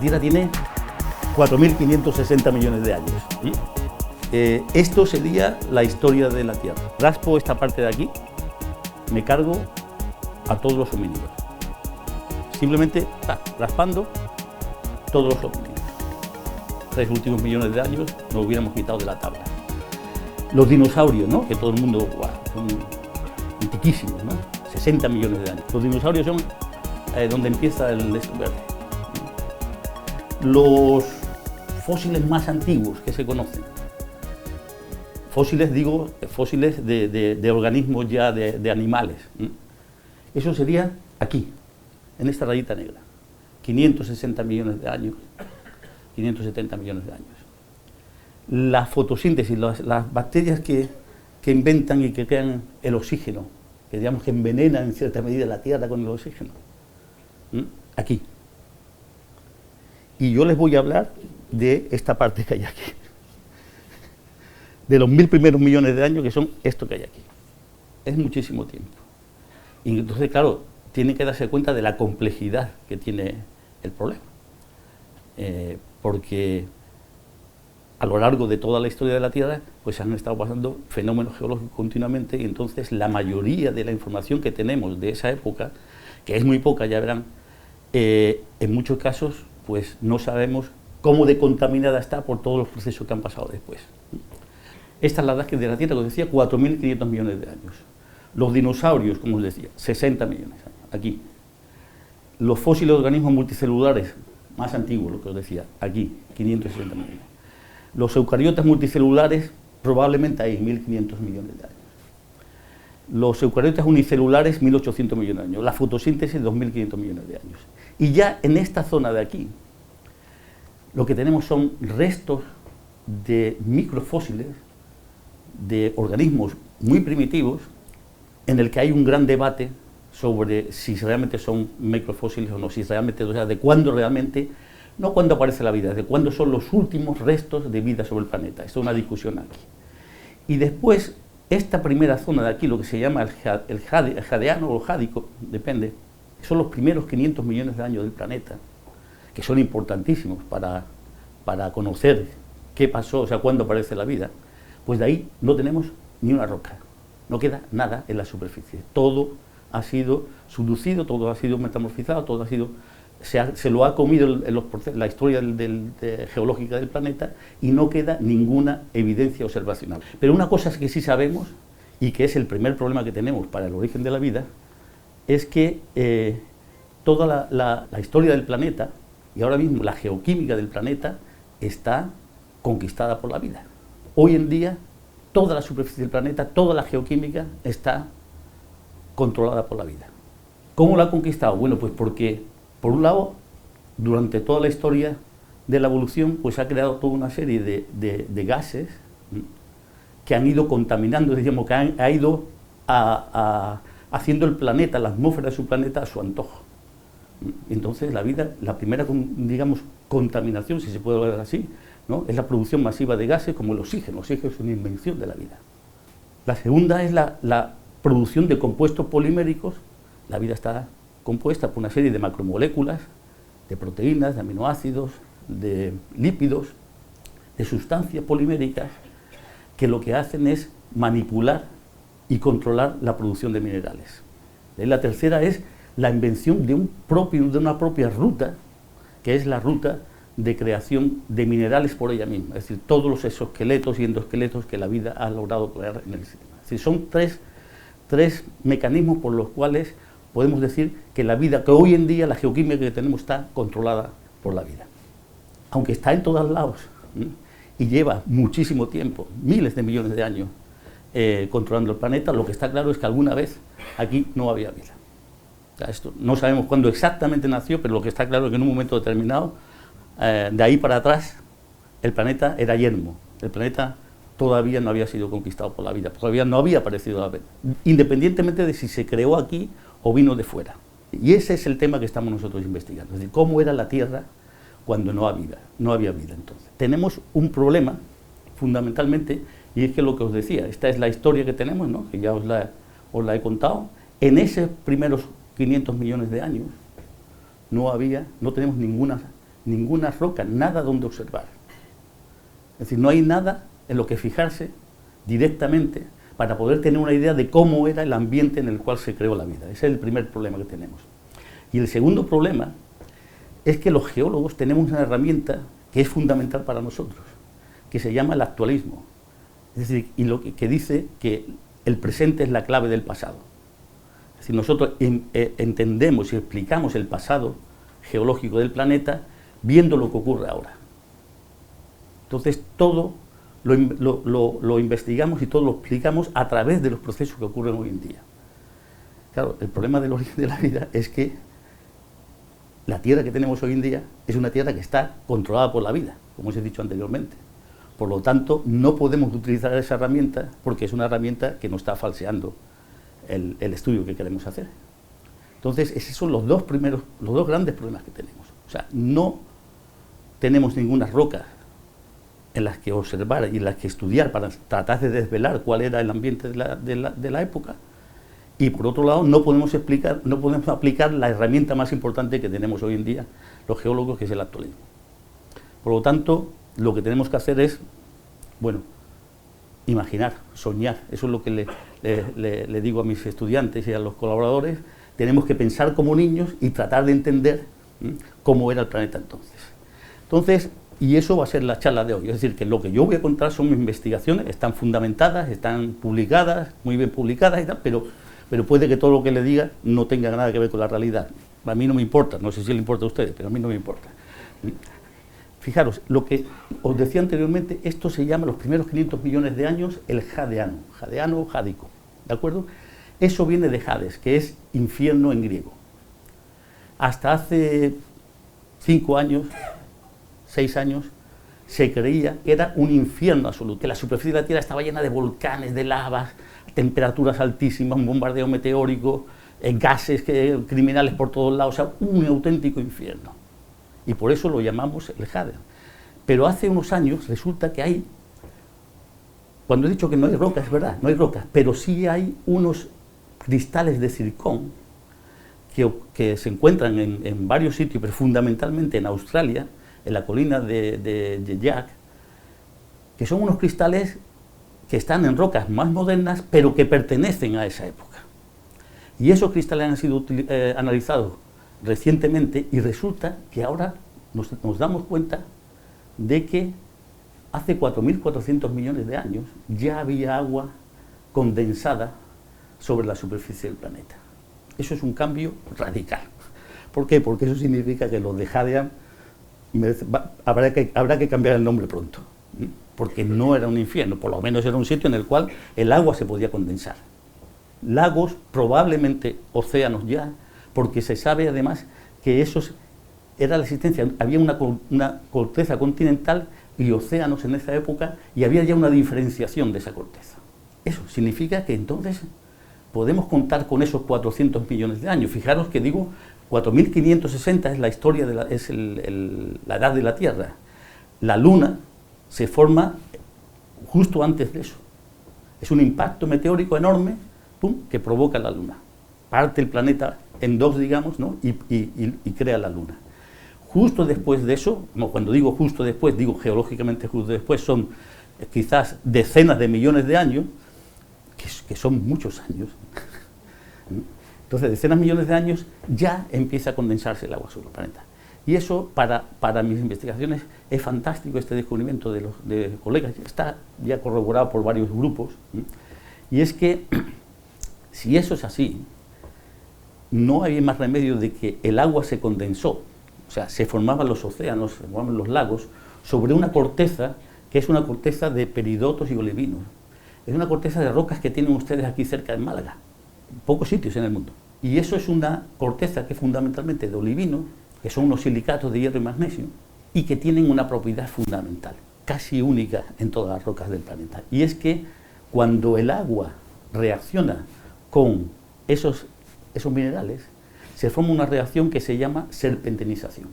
Tierra tiene 4.560 millones de años. ¿Sí? Esto sería la historia de la Tierra. Raspo esta parte de aquí, me cargo a todos los homínidos. Simplemente raspando todos los homínidos. 3 últimos millones de años nos hubiéramos quitado de la tabla. Los dinosaurios, ¿no? Que todo el mundo, son antiquísimos, ¿no? 60 millones de años. Los dinosaurios son donde empieza el verde. Los fósiles más antiguos que se conocen. Fósiles, digo, fósiles de organismos ya de animales. Eso sería aquí, en esta rayita negra. 560 millones de años, 570 millones de años. La fotosíntesis, las bacterias que inventan y que crean el oxígeno, que digamos que envenenan en cierta medida la Tierra con el oxígeno. Aquí. Y yo les voy a hablar de esta parte que hay aquí. De los 1000 primeros millones de años, que son esto que hay aquí. Es muchísimo tiempo. Y entonces, claro, tienen que darse cuenta de la complejidad que tiene el problema. Porque a lo largo de toda la historia de la Tierra, pues han estado pasando fenómenos geológicos continuamente, y entonces la mayoría de la información que tenemos de esa época, que es muy poca, ya verán, en muchos casos, pues no sabemos cómo de contaminada está por todos los procesos que han pasado después. Esta es la edad de la Tierra, como decía, 4.500 millones de años. Los dinosaurios, como os decía, 60 millones de años, aquí. Los fósiles de organismos multicelulares, más antiguos, lo que os decía, aquí, 560 millones. Los eucariotas multicelulares, probablemente hay 1.500 millones de años. Los eucariotas unicelulares, 1.800 millones de años. La fotosíntesis, 2.500 millones de años. Y ya en esta zona de aquí, lo que tenemos son restos de microfósiles, de organismos muy primitivos, en el que hay un gran debate sobre si realmente son microfósiles o no, si realmente, o sea, de cuándo realmente, no cuándo aparece la vida, de cuándo son los últimos restos de vida sobre el planeta. Esto es una discusión aquí. Y después, esta primera zona de aquí, lo que se llama el jadeano o el jádico, depende, son los primeros 500 millones de años del planeta, que son importantísimos para conocer qué pasó, o sea, cuándo aparece la vida. Pues de ahí no tenemos ni una roca, no queda nada en la superficie. Todo ha sido subducido, todo ha sido metamorfizado, todo ha sido, se lo ha comido la historia geológica del planeta, y no queda ninguna evidencia observacional. Pero una cosa que sí sabemos, y que es el primer problema que tenemos para el origen de la vida, es que toda la historia del planeta, y ahora mismo la geoquímica del planeta, está conquistada por la vida. Hoy en día, toda la superficie del planeta, toda la geoquímica está controlada por la vida. ¿Cómo la ha conquistado? Bueno, pues porque, por un lado, durante toda la historia de la evolución, pues ha creado toda una serie de gases que han ido contaminando, digamos, que ha ido haciendo el planeta, la atmósfera de su planeta, a su antojo. Entonces, la vida, la primera, digamos, contaminación, si se puede hablar así, ¿no?, es la producción masiva de gases como el oxígeno. El oxígeno es una invención de la vida. La segunda es la producción de compuestos poliméricos. La vida está compuesta por una serie de macromoléculas, de proteínas, de aminoácidos, de lípidos, de sustancias poliméricas, que lo que hacen es manipular y controlar la producción de minerales. La tercera es la invención de una propia ruta, que es la ruta de creación de minerales por ella misma, es decir, todos los exoesqueletos y endoesqueletos que la vida ha logrado crear en el sistema. Es decir, son tres mecanismos por los cuales podemos decir que la vida, que hoy en día la geoquímica que tenemos está controlada por la vida. Aunque está en todos lados, y lleva muchísimo tiempo, miles de millones de años, controlando el planeta, lo que está claro es que alguna vez aquí no había vida. O sea, esto no sabemos cuándo exactamente nació, pero lo que está claro es que en un momento determinado, de ahí para atrás, el planeta era yermo. El planeta todavía no había sido conquistado por la vida, todavía no había aparecido la vida, independientemente de si se creó aquí o vino de fuera. Y ese es el tema que estamos nosotros investigando, es decir, cómo era la Tierra cuando no había vida entonces. Tenemos un problema, fundamentalmente, y es que lo que os decía, esta es la historia que tenemos, ¿no?, que ya os la he contado. En esos primeros 500 millones de años no tenemos ninguna roca, nada donde observar. Es decir, no hay nada en lo que fijarse directamente para poder tener una idea de cómo era el ambiente en el cual se creó la vida. Ese es el primer problema que tenemos. Y el segundo problema es que los geólogos tenemos una herramienta que es fundamental para nosotros, que se llama el actualismo. Es decir, y lo que dice que el presente es la clave del pasado. Es decir, nosotros entendemos y explicamos el pasado geológico del planeta viendo lo que ocurre ahora. Entonces, todo lo investigamos y todo lo explicamos a través de los procesos que ocurren hoy en día. Claro, el problema del origen de la vida es que la Tierra que tenemos hoy en día es una Tierra que está controlada por la vida, como os he dicho anteriormente. Por lo tanto, no podemos utilizar esa herramienta porque es una herramienta que nos está falseando el estudio que queremos hacer. Entonces, esos son los dos grandes problemas que tenemos. O sea, no tenemos ninguna roca en las que observar y en las que estudiar para tratar de desvelar cuál era el ambiente de la época, y por otro lado no podemos aplicar la herramienta más importante que tenemos hoy en día los geólogos, que es el actualismo. Por lo tanto, lo que tenemos que hacer es, bueno, imaginar, soñar. Eso es lo que le digo a mis estudiantes y a los colaboradores. Tenemos que pensar como niños y tratar de entender cómo era el planeta entonces. Y eso va a ser la charla de hoy. Es decir, que lo que yo voy a contar son mis investigaciones, están fundamentadas, están publicadas, muy bien publicadas y tal, pero puede que todo lo que le diga no tenga nada que ver con la realidad. A mí no me importa, no sé si le importa a ustedes, pero a mí no me importa. Fijaros, lo que os decía anteriormente, esto se llama los primeros 500 millones de años el jadeano jádico, ¿de acuerdo? Eso viene de Hades, que es infierno en griego. Hasta hace 5 años, 6 años, se creía que era un infierno absoluto, que la superficie de la Tierra estaba llena de volcanes, de lavas, temperaturas altísimas, un bombardeo meteórico, gases criminales por todos lados, o sea, un auténtico infierno. Y por eso lo llamamos el Hades. Pero hace unos años resulta que hay, cuando he dicho que no hay rocas, es verdad, no hay rocas, pero sí hay unos cristales de zircón que se encuentran en varios sitios, pero fundamentalmente en Australia, en la colina de Jack, que son unos cristales que están en rocas más modernas, pero que pertenecen a esa época. Y esos cristales han sido analizados recientemente y resulta que ahora nos damos cuenta de que hace 4.400 millones de años ya había agua condensada sobre la superficie del planeta. Eso es un cambio radical. ¿Por qué? Porque eso significa que los de Hadean habrá que cambiar el nombre pronto, porque no era un infierno, por lo menos era un sitio en el cual el agua se podía condensar. Lagos, probablemente océanos ya, porque se sabe además que esos era la existencia, había una corteza continental y océanos en esa época, y había ya una diferenciación de esa corteza. Eso significa que entonces podemos contar con esos 400 millones de años. Fijaros que digo 4.560 es la historia, la edad de la Tierra. La Luna se forma justo antes de eso. Es un impacto meteórico enorme, ¡pum!, que provoca la Luna. Parte el planeta en dos, digamos, ¿no?, y crea la Luna. Justo después de eso, cuando digo justo después, digo geológicamente justo después, son quizás decenas de millones de años, que son muchos años. Entonces, decenas de millones de años ya empieza a condensarse el agua sobre el planeta. Y eso, para mis investigaciones, es fantástico, este descubrimiento de colegas. Está ya corroborado por varios grupos. Y es que, si eso es así, no hay más remedio de que el agua se condensó. O sea, se formaban los océanos, se formaban los lagos, sobre una corteza que es una corteza de peridotos y olivinos. Es una corteza de rocas que tienen ustedes aquí cerca de Málaga, pocos sitios en el mundo. Y eso es una corteza que es fundamentalmente de olivino, que son unos silicatos de hierro y magnesio, y que tienen una propiedad fundamental, casi única en todas las rocas del planeta. Y es que cuando el agua reacciona con esos minerales, se forma una reacción que se llama serpentinización.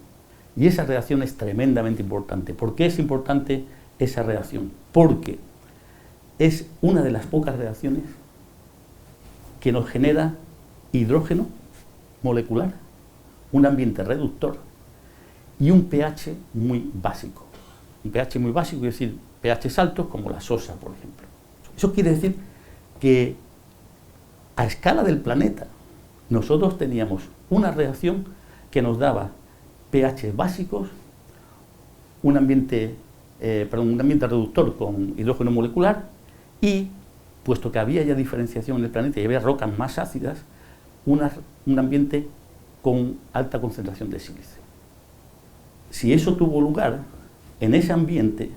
Y esa reacción es tremendamente importante. ¿Por qué es importante esa reacción? Porque es una de las pocas reacciones que nos genera hidrógeno molecular, un ambiente reductor, y un pH muy básico. Un pH muy básico, es decir, pHs altos como la sosa, por ejemplo. Eso quiere decir que a escala del planeta nosotros teníamos una reacción que nos daba pH básicos, un ambiente reductor con hidrógeno molecular y, puesto que había ya diferenciación en el planeta y había rocas más ácidas, un ambiente con alta concentración de sílice. Si eso tuvo lugar, en ese ambiente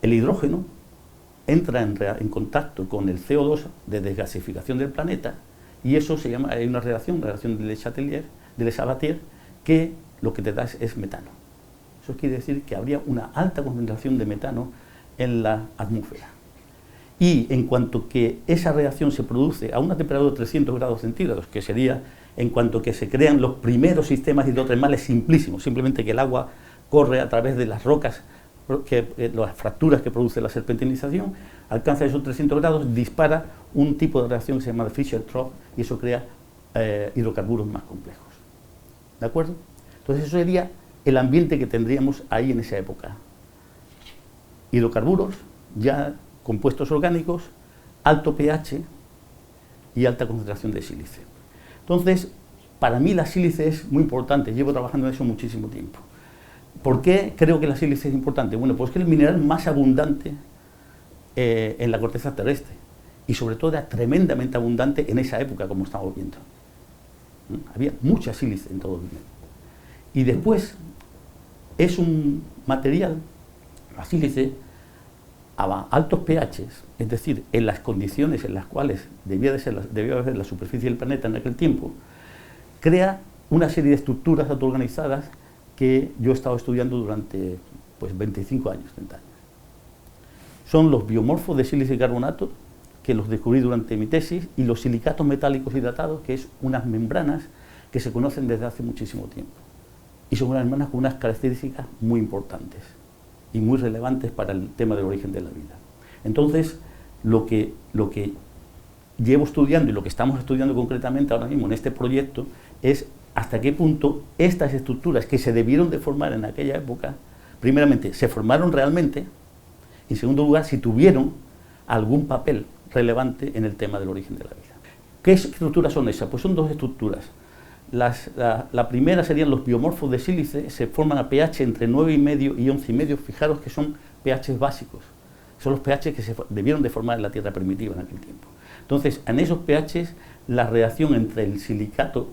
el hidrógeno entra en contacto con el CO2 de desgasificación del planeta y eso se llama, hay una reacción, la reacción de Le Sabatier, que lo que te da es metano. Eso quiere decir que habría una alta concentración de metano en la atmósfera. Y en cuanto que esa reacción se produce a una temperatura de 300 grados centígrados, que sería en cuanto que se crean los primeros sistemas hidrotermales simplísimos, simplemente que el agua corre a través de las rocas, las fracturas que produce la serpentinización, alcanza esos 300 grados, dispara un tipo de reacción que se llama de Fischer-Tropsch y eso crea hidrocarburos más complejos. ¿De acuerdo? Entonces eso sería el ambiente que tendríamos ahí en esa época. Hidrocarburos, ya compuestos orgánicos, alto pH y alta concentración de sílice. Entonces, para mí la sílice es muy importante, llevo trabajando en eso muchísimo tiempo. ¿Por qué creo que la sílice es importante? Bueno, pues que es el mineral más abundante en la corteza terrestre y sobre todo era tremendamente abundante en esa época, como estamos viendo. Había mucha sílice en todo el mundo. Y después es un material, la sílice, a altos pHs, es decir, en las condiciones en las cuales debía haber la superficie del planeta en aquel tiempo, crea una serie de estructuras autoorganizadas que yo he estado estudiando durante 25 años, 30 años. Son los biomorfos de sílice y carbonato, que los descubrí durante mi tesis, y los silicatos metálicos hidratados, que es unas membranas que se conocen desde hace muchísimo tiempo. Y son unas membranas con unas características muy importantes y muy relevantes para el tema del origen de la vida. Entonces, lo que llevo estudiando y lo que estamos estudiando concretamente ahora mismo en este proyecto es hasta qué punto estas estructuras que se debieron de formar en aquella época, primeramente, se formaron realmente, y en segundo lugar, si tuvieron algún papel relevante en el tema del origen de la vida. ¿Qué estructuras son esas? Pues son dos estructuras. La primera serían los biomorfos de sílice, se forman a pH entre 9,5 y 11,5, fijaros que son pHs básicos, son los pHs que se debieron de formar en la Tierra primitiva en aquel tiempo. Entonces, en esos pHs, la reacción entre el silicato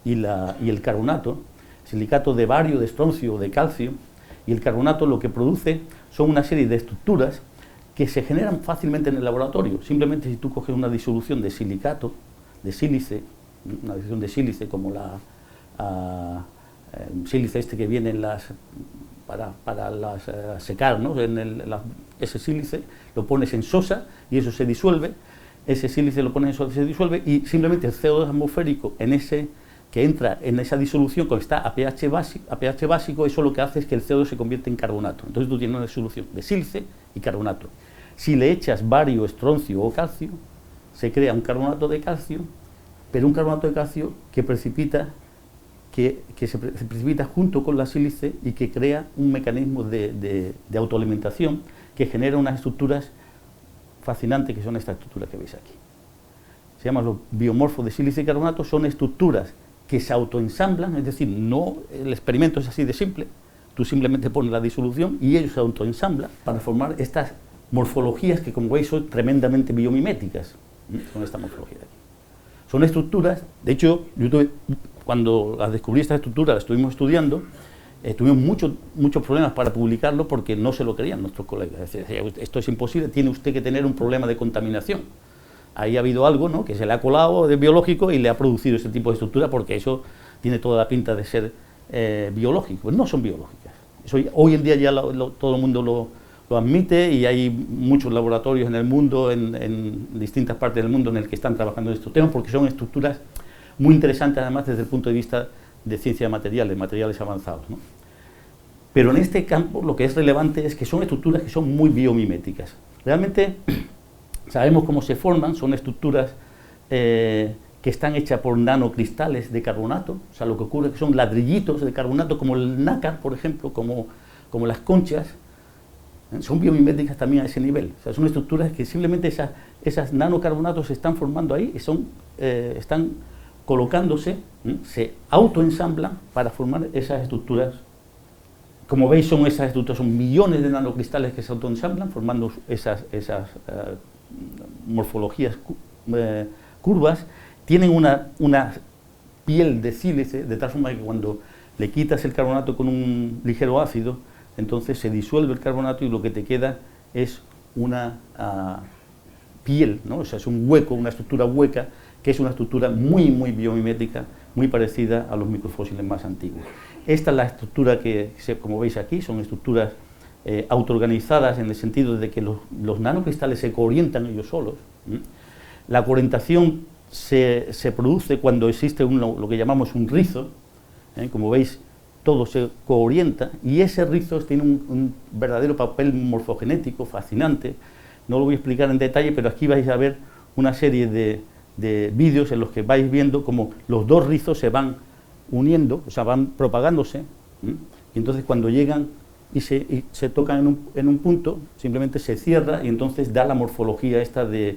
y el carbonato, silicato de bario, de estroncio o de calcio, y el carbonato lo que produce son una serie de estructuras que se generan fácilmente en el laboratorio. Simplemente si tú coges una disolución de silicato, de sílice, una disolución de sílice como el sílice este que viene en para secar, ¿no? Ese sílice lo pones en sosa y eso se disuelve, ese sílice lo pones en sosa y se disuelve y simplemente el CO2 atmosférico que entra en esa disolución cuando está a pH básico, eso lo que hace es que el CO2 se convierte en carbonato. Entonces tú tienes una disolución de sílice y carbonato. Si le echas bario, estroncio o calcio, se crea un carbonato de calcio, pero un carbonato de calcio que se precipita junto con la sílice y que crea un mecanismo de autoalimentación que genera unas estructuras fascinantes, que son estas estructuras que veis aquí. Se llaman los biomorfos de sílice y carbonato, son estructuras que se autoensamblan, es decir, no, el experimento es así de simple, tú simplemente pones la disolución y ellos se autoensamblan para formar estas morfologías que, como veis, son tremendamente biomiméticas. Son esta morfología de aquí. Son estructuras, de hecho, cuando las descubrí estas estructuras, las estuvimos estudiando, tuvimos muchos problemas para publicarlo porque no se lo creían nuestros colegas. Es decir, esto es imposible, tiene usted que tener un problema de contaminación. Ahí ha habido algo, ¿no?, que se le ha colado de biológico y le ha producido ese tipo de estructura porque eso tiene toda la pinta de ser biológico. Pues no son biológicas. Eso hoy en día ya todo el mundo lo admite y hay muchos laboratorios en el mundo, en distintas partes del mundo en el que están trabajando en estos temas porque son estructuras muy interesantes además desde el punto de vista de ciencia de materiales avanzados, ¿no? Pero en este campo lo que es relevante es que son estructuras que son muy biomiméticas. Realmente sabemos cómo se forman, son estructuras que que están hechas por nanocristales de carbonato, o sea, lo que ocurre es que son ladrillitos de carbonato, como el nácar, por ejemplo, como las conchas, son biomiméticas también a ese nivel. O sea, son estructuras que simplemente esas nanocarbonatos se están formando ahí y están colocándose, se autoensamblan para formar esas estructuras. Como veis, esas estructuras son millones de nanocristales que se autoensamblan, formando esas morfologías curvas. Tienen una piel de sílice, de tal forma que cuando le quitas el carbonato con un ligero ácido, entonces se disuelve el carbonato y lo que te queda es una piel, ¿no? O sea, es un hueco, una estructura hueca, que es una estructura muy, muy biomimética, muy parecida a los microfósiles más antiguos. Esta es la estructura que, como veis aquí, son estructuras autoorganizadas en el sentido de que los nanocristales se coorientan ellos solos. La coorientación se produce cuando existe lo que llamamos un rizo. Como veis, todo se coorienta y ese rizo tiene un verdadero papel morfogenético fascinante. No lo voy a explicar en detalle, pero aquí vais a ver una serie de vídeos en los que vais viendo cómo los dos rizos se van uniendo, o sea, van propagándose, y entonces cuando llegan y se tocan en un punto, simplemente se cierra y entonces da la morfología esta de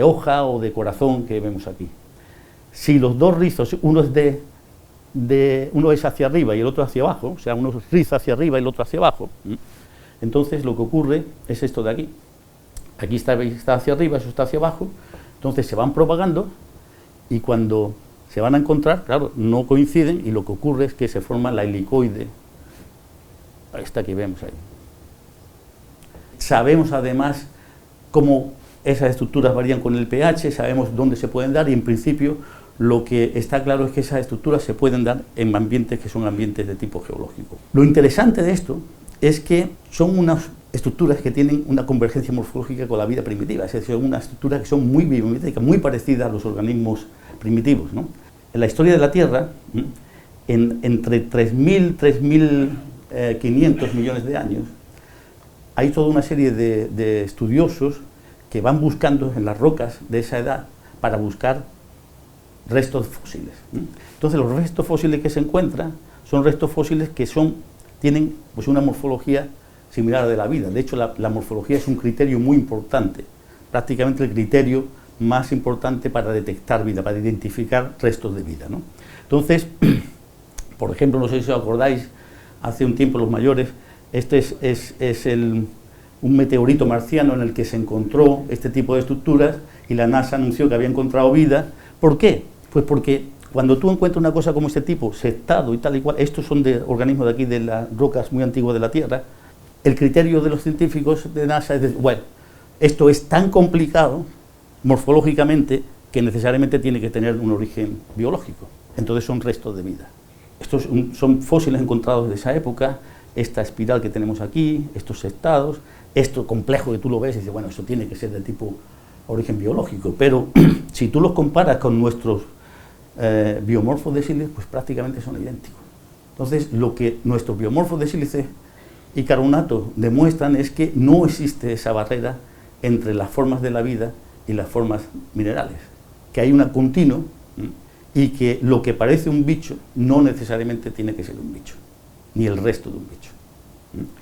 hoja o de corazón que vemos aquí. Si los dos rizos, uno es hacia arriba y el otro hacia abajo, o sea, uno riza hacia arriba y el otro hacia abajo, entonces lo que ocurre es esto de aquí. Aquí está hacia arriba, eso está hacia abajo, entonces se van propagando y cuando se van a encontrar, claro, no coinciden y lo que ocurre es que se forma la helicoide, esta que vemos ahí. Sabemos además cómo esas estructuras varían con el pH, sabemos dónde se pueden dar y en principio lo que está claro es que esas estructuras se pueden dar en ambientes que son ambientes de tipo geológico. Lo interesante de esto es que son unas estructuras que tienen una convergencia morfológica con la vida primitiva, es decir, unas estructuras que son muy biomiméticas, muy parecidas a los organismos primitivos, ¿no? En la historia de la Tierra, entre 3.000 y 3.500 millones de años, hay toda una serie de estudiosos que van buscando en las rocas de esa edad para buscar restos fósiles. Entonces los restos fósiles que se encuentran son restos fósiles que tienen pues, una morfología similar a la de la vida. De hecho, la morfología es un criterio muy importante, prácticamente el criterio más importante para detectar vida, para identificar restos de vida, ¿no? Entonces, por ejemplo, no sé si os acordáis, hace un tiempo los mayores, este es un meteorito marciano en el que se encontró este tipo de estructuras y la NASA anunció que había encontrado vida. ¿Por qué? Pues porque cuando tú encuentras una cosa como este tipo, sextado y tal y cual, estos son de organismos de aquí, de las rocas muy antiguas de la Tierra, el criterio de los científicos de NASA es decir, bueno, esto es tan complicado morfológicamente que necesariamente tiene que tener un origen biológico. Entonces son restos de vida. Estos son fósiles encontrados de esa época, esta espiral que tenemos aquí, estos sextados, esto complejo que tú lo ves y dices, bueno, esto tiene que ser de tipo origen biológico, pero si tú los comparas con nuestros biomorfos de sílice, pues prácticamente son idénticos. Entonces, lo que nuestros biomorfos de sílice y carbonato demuestran es que no existe esa barrera entre las formas de la vida y las formas minerales, que hay una continua y que lo que parece un bicho no necesariamente tiene que ser un bicho, ni el resto de un bicho.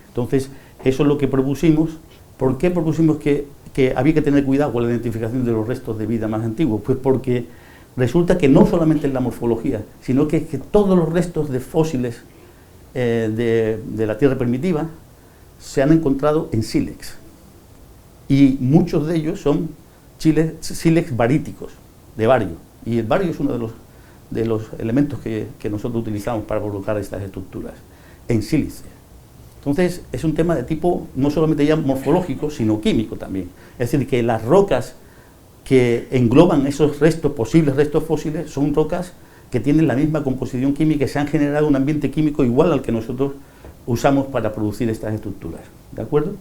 Entonces, eso es lo que propusimos. ¿Por qué propusimos que había que tener cuidado con la identificación de los restos de vida más antiguos? Pues porque resulta que no solamente en la morfología, sino que todos los restos de fósiles de la Tierra primitiva se han encontrado en sílex. Y muchos de ellos son sílex baríticos, de bario. Y el bario es uno de los elementos que nosotros utilizamos para colocar estas estructuras, en sílice. Entonces, es un tema de tipo no solamente ya morfológico, sino químico también. Es decir, que las rocas que engloban esos posibles restos fósiles, son rocas que tienen la misma composición química y se han generado un ambiente químico igual al que nosotros usamos para producir estas estructuras. ¿De acuerdo?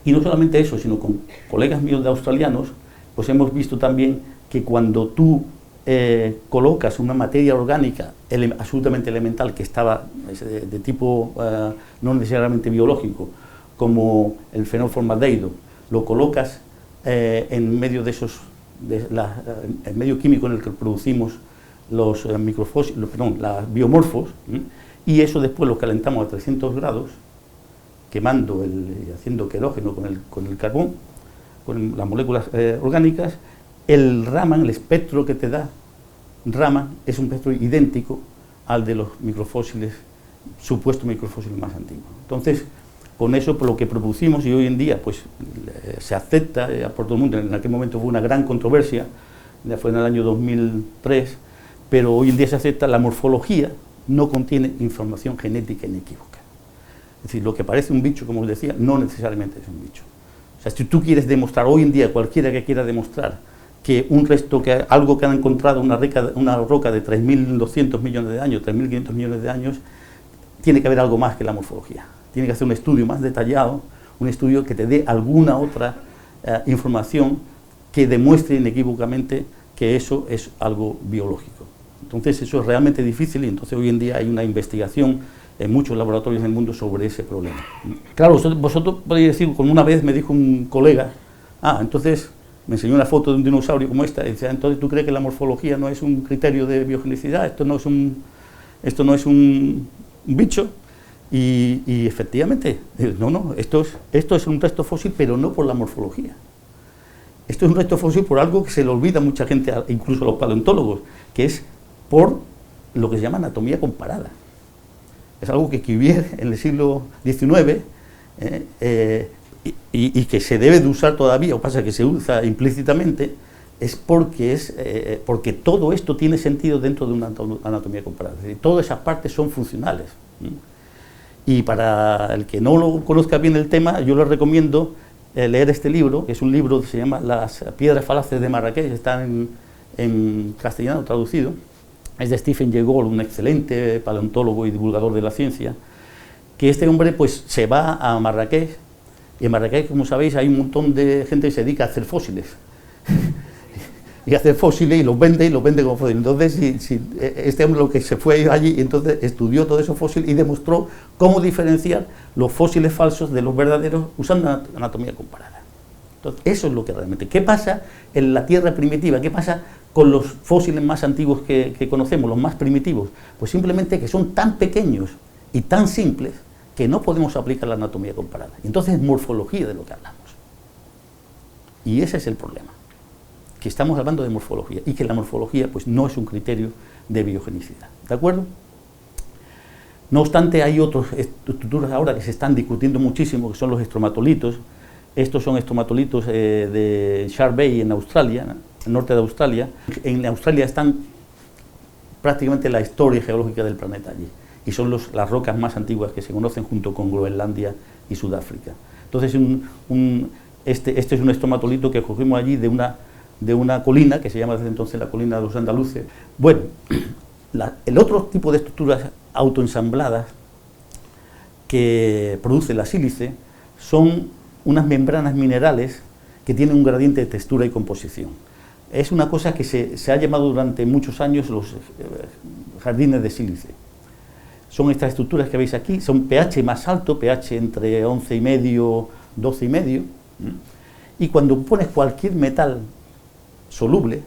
Y no solamente eso, sino con colegas míos de australianos, pues hemos visto también que cuando tú colocas una materia orgánica absolutamente elemental que estaba de tipo no necesariamente biológico, como el fenolformaldehído, lo colocas en medio de el medio químico en el que producimos los microfósiles, las biomorfos, y eso después lo calentamos a 300 grados, quemando y haciendo querógeno con el carbón, con las moléculas orgánicas. El Raman, el espectro que te da Raman, es un espectro idéntico al de los microfósiles, supuestos microfósiles más antiguos. Entonces, con eso, por lo que producimos, y hoy en día pues se acepta por todo el mundo, en aquel momento fue una gran controversia, ya fue en el año 2003, pero hoy en día se acepta, la morfología no contiene información genética inequívoca. Es decir, lo que parece un bicho, como os decía, no necesariamente es un bicho. O sea, si tú quieres demostrar, hoy en día, cualquiera que quiera demostrar que algo que han encontrado, una roca de 3.200 millones de años, 3.500 millones de años, tiene que haber algo más que la morfología. Tiene que hacer un estudio más detallado, un estudio que te dé alguna otra información que demuestre inequívocamente que eso es algo biológico. Entonces eso es realmente difícil, y entonces hoy en día hay una investigación en muchos laboratorios del mundo sobre ese problema. Claro, vosotros podéis decir, como una vez me dijo un colega, entonces me enseñó una foto de un dinosaurio como esta, y decía, entonces ¿tú crees que la morfología no es un criterio de biogenicidad? ¿Esto no es un bicho? Y efectivamente, no, esto es un resto fósil, pero no por la morfología. Esto es un resto fósil por algo que se le olvida a mucha gente, incluso a los paleontólogos, que es por lo que se llama anatomía comparada. Es algo que Cuvier en el siglo XIX y que se debe de usar todavía, o pasa que se usa implícitamente, es porque todo esto tiene sentido dentro de una anatomía comparada. Es decir, todas esas partes son funcionales. Y para el que no lo conozca bien el tema, yo les recomiendo leer este libro, que es un libro que se llama Las piedras falaces de Marrakech, está en castellano traducido. Es de Stephen Jay Gould, un excelente paleontólogo y divulgador de la ciencia, que este hombre pues se va a Marrakech, y en Marrakech, como sabéis, hay un montón de gente que se dedica a hacer fósiles. Y hace fósiles y los vende como fósiles. Entonces, este hombre lo que se fue allí, y entonces estudió todo eso fósil y demostró cómo diferenciar los fósiles falsos de los verdaderos usando anatomía comparada. Entonces, eso es lo que realmente... ¿Qué pasa en la Tierra primitiva? ¿Qué pasa con los fósiles más antiguos que conocemos, los más primitivos? Pues simplemente que son tan pequeños y tan simples que no podemos aplicar la anatomía comparada. Entonces es morfología de lo que hablamos. Y ese es el problema, que estamos hablando de morfología, y que la morfología pues no es un criterio de biogenicidad. ¿De acuerdo? No obstante, hay otras estructuras ahora que se están discutiendo muchísimo, que son los estromatolitos. Estos son estromatolitos de Shark Bay en Australia, en el norte de Australia. En Australia están prácticamente la historia geológica del planeta allí, y son las rocas más antiguas que se conocen, junto con Groenlandia y Sudáfrica. Entonces este es un estromatolito que cogimos allí de una colina que se llama desde entonces la colina de los andaluces. Bueno, el otro tipo de estructuras autoensambladas que produce la sílice son unas membranas minerales que tienen un gradiente de textura y composición. Es una cosa que se ha llamado durante muchos años los jardines de sílice. Son estas estructuras que veis aquí, son pH más alto, pH entre 11,5, 12,5, y cuando pones cualquier metal soluble,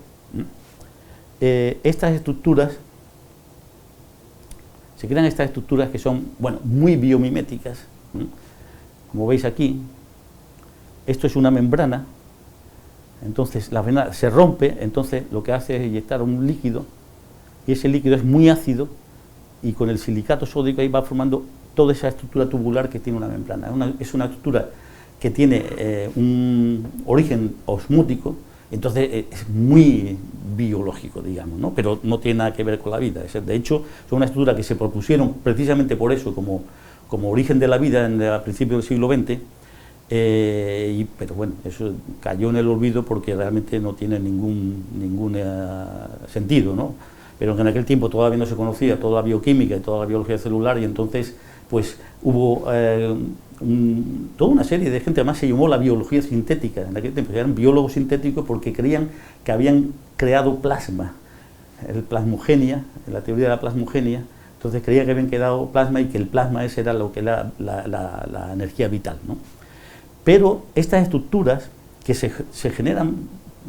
estas estructuras, se crean estas estructuras que son, bueno, muy biomiméticas, como veis aquí. Esto es una membrana, entonces la membrana se rompe, entonces lo que hace es inyectar un líquido, y ese líquido es muy ácido, y con el silicato sódico ahí va formando toda esa estructura tubular que tiene una membrana. Es una estructura que tiene un origen osmótico, entonces es muy biológico, digamos, ¿no? Pero no tiene nada que ver con la vida. De hecho, son una estructura que se propusieron precisamente por eso, como origen de la vida a principios del siglo XX, pero bueno, eso cayó en el olvido porque realmente no tiene ningún sentido, ¿no? Pero en aquel tiempo todavía no se conocía toda la bioquímica y toda la biología celular, y entonces pues hubo toda una serie de gente, además se llamó la biología sintética. En aquel tiempo eran biólogos sintéticos porque creían que habían creado plasma, el plasmogenia, la teoría de la plasmogenia. Entonces creían que habían creado plasma y que el plasma ese era lo que era la energía vital, ¿no? Pero estas estructuras que se generan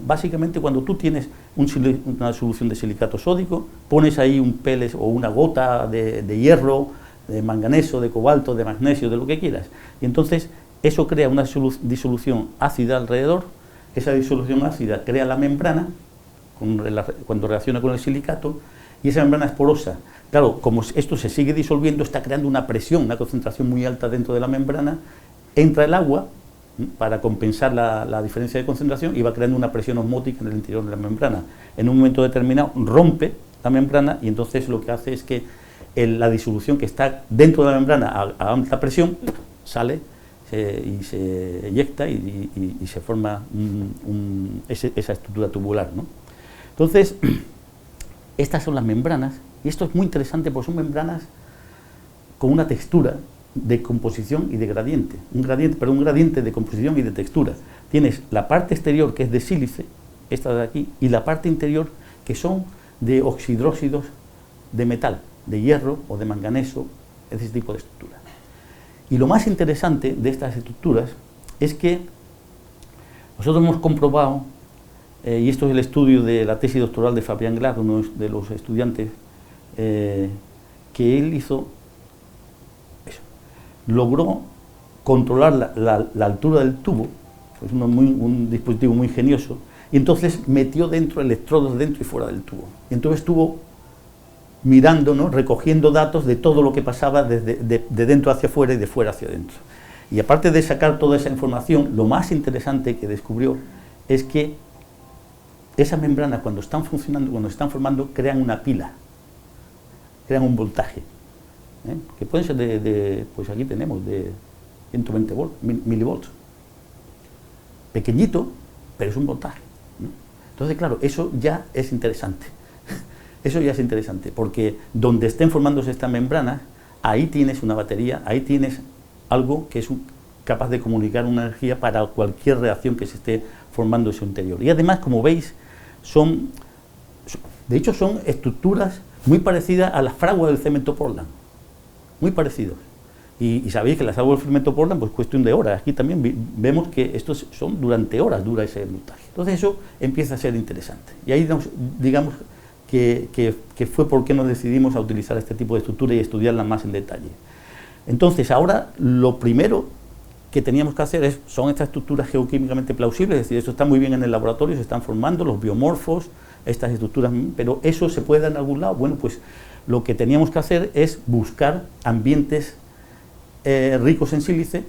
Básicamente, cuando tú tienes una solución de silicato sódico, pones ahí un peles o una gota de hierro, de manganeso, de cobalto, de magnesio, de lo que quieras. Y entonces eso crea una disolución ácida alrededor. Esa disolución ácida crea la membrana cuando reacciona con el silicato, y esa membrana es porosa. Claro, como esto se sigue disolviendo, está creando una presión, una concentración muy alta dentro de la membrana, entra el agua para compensar la diferencia de concentración y va creando una presión osmótica en el interior de la membrana. En un momento determinado rompe la membrana y entonces lo que hace es que la disolución que está dentro de la membrana a alta presión sale y se eyecta y se forma esa estructura tubular, ¿no? Entonces, estas son las membranas, y esto es muy interesante porque son membranas con una textura de composición y de gradiente, un gradiente de composición y de textura. Tienes la parte exterior, que es de sílice, esta de aquí, y la parte interior, que son de oxidróxidos de metal, de hierro o de manganeso, ese tipo de estructura. Y lo más interesante de estas estructuras es que nosotros hemos comprobado, y esto es el estudio de la tesis doctoral de Fabián Glass, uno de los estudiantes, que él hizo eso, logró controlar la altura del tubo, es un dispositivo muy ingenioso, y entonces metió dentro electrodos dentro y fuera del tubo. Y entonces estuvo mirando, ¿no?, recogiendo datos de todo lo que pasaba de dentro hacia afuera y de fuera hacia adentro. Y aparte de sacar toda esa información, lo más interesante que descubrió es que esas membranas, cuando están funcionando, cuando están formando, crean una pila, crean un voltaje, que pueden ser pues aquí tenemos, de 120 milivolts. Pequeñito, pero es un voltaje, ¿no? Entonces, claro, eso ya es interesante. Eso ya es interesante, porque donde estén formándose estas membranas, ahí tienes una batería, ahí tienes algo que es capaz de comunicar una energía para cualquier reacción que se esté formando en su interior. Y además, como veis, de hecho son estructuras muy parecidas a las fraguas del cemento Portland, muy parecidos. Y sabéis que las aguas del cemento Portland, pues cuestión de horas. Aquí también vemos que estos son durante horas, dura ese montaje. Entonces eso empieza a ser interesante. Y ahí digamos que fue por qué nos decidimos a utilizar este tipo de estructura y estudiarla más en detalle. Entonces, ahora lo primero que teníamos que hacer son estas estructuras geoquímicamente plausibles, es decir, esto está muy bien en el laboratorio, se están formando los biomorfos, estas estructuras, pero ¿eso se puede dar en algún lado? Bueno, pues lo que teníamos que hacer es buscar ambientes ricos en sílice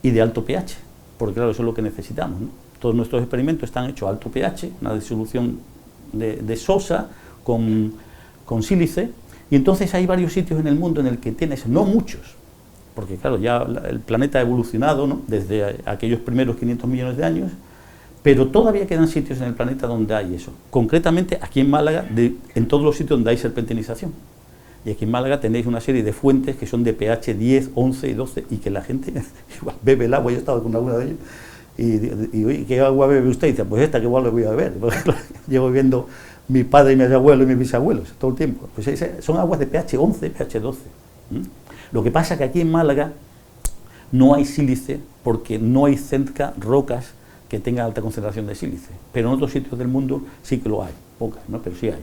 y de alto pH, porque claro, eso es lo que necesitamos, ¿no? Todos nuestros experimentos están hechos a alto pH, una disolución de sosa con sílice, y entonces hay varios sitios en el mundo en el que tienes, no muchos, porque claro, ya el planeta ha evolucionado, ¿no?, desde aquellos primeros 500 millones de años, pero todavía quedan sitios en el planeta donde hay eso. Concretamente, aquí en Málaga, en todos los sitios donde hay serpentinización. Y aquí en Málaga tenéis una serie de fuentes que son de pH 10, 11 y 12, y que la gente igual bebe el agua. Yo he estado con alguna de ellas, y oye, ¿qué agua bebe usted? Y dice, pues esta, ¿qué agua le voy a beber? Porque llevo viendo mi padre y mis abuelos y mis bisabuelos todo el tiempo. Pues son aguas de pH 11, pH 12. Lo que pasa es que aquí en Málaga no hay sílice porque no hay cerca rocas que tengan alta concentración de sílice, pero en otros sitios del mundo sí que lo hay, pocas, ¿no?, pero sí hay.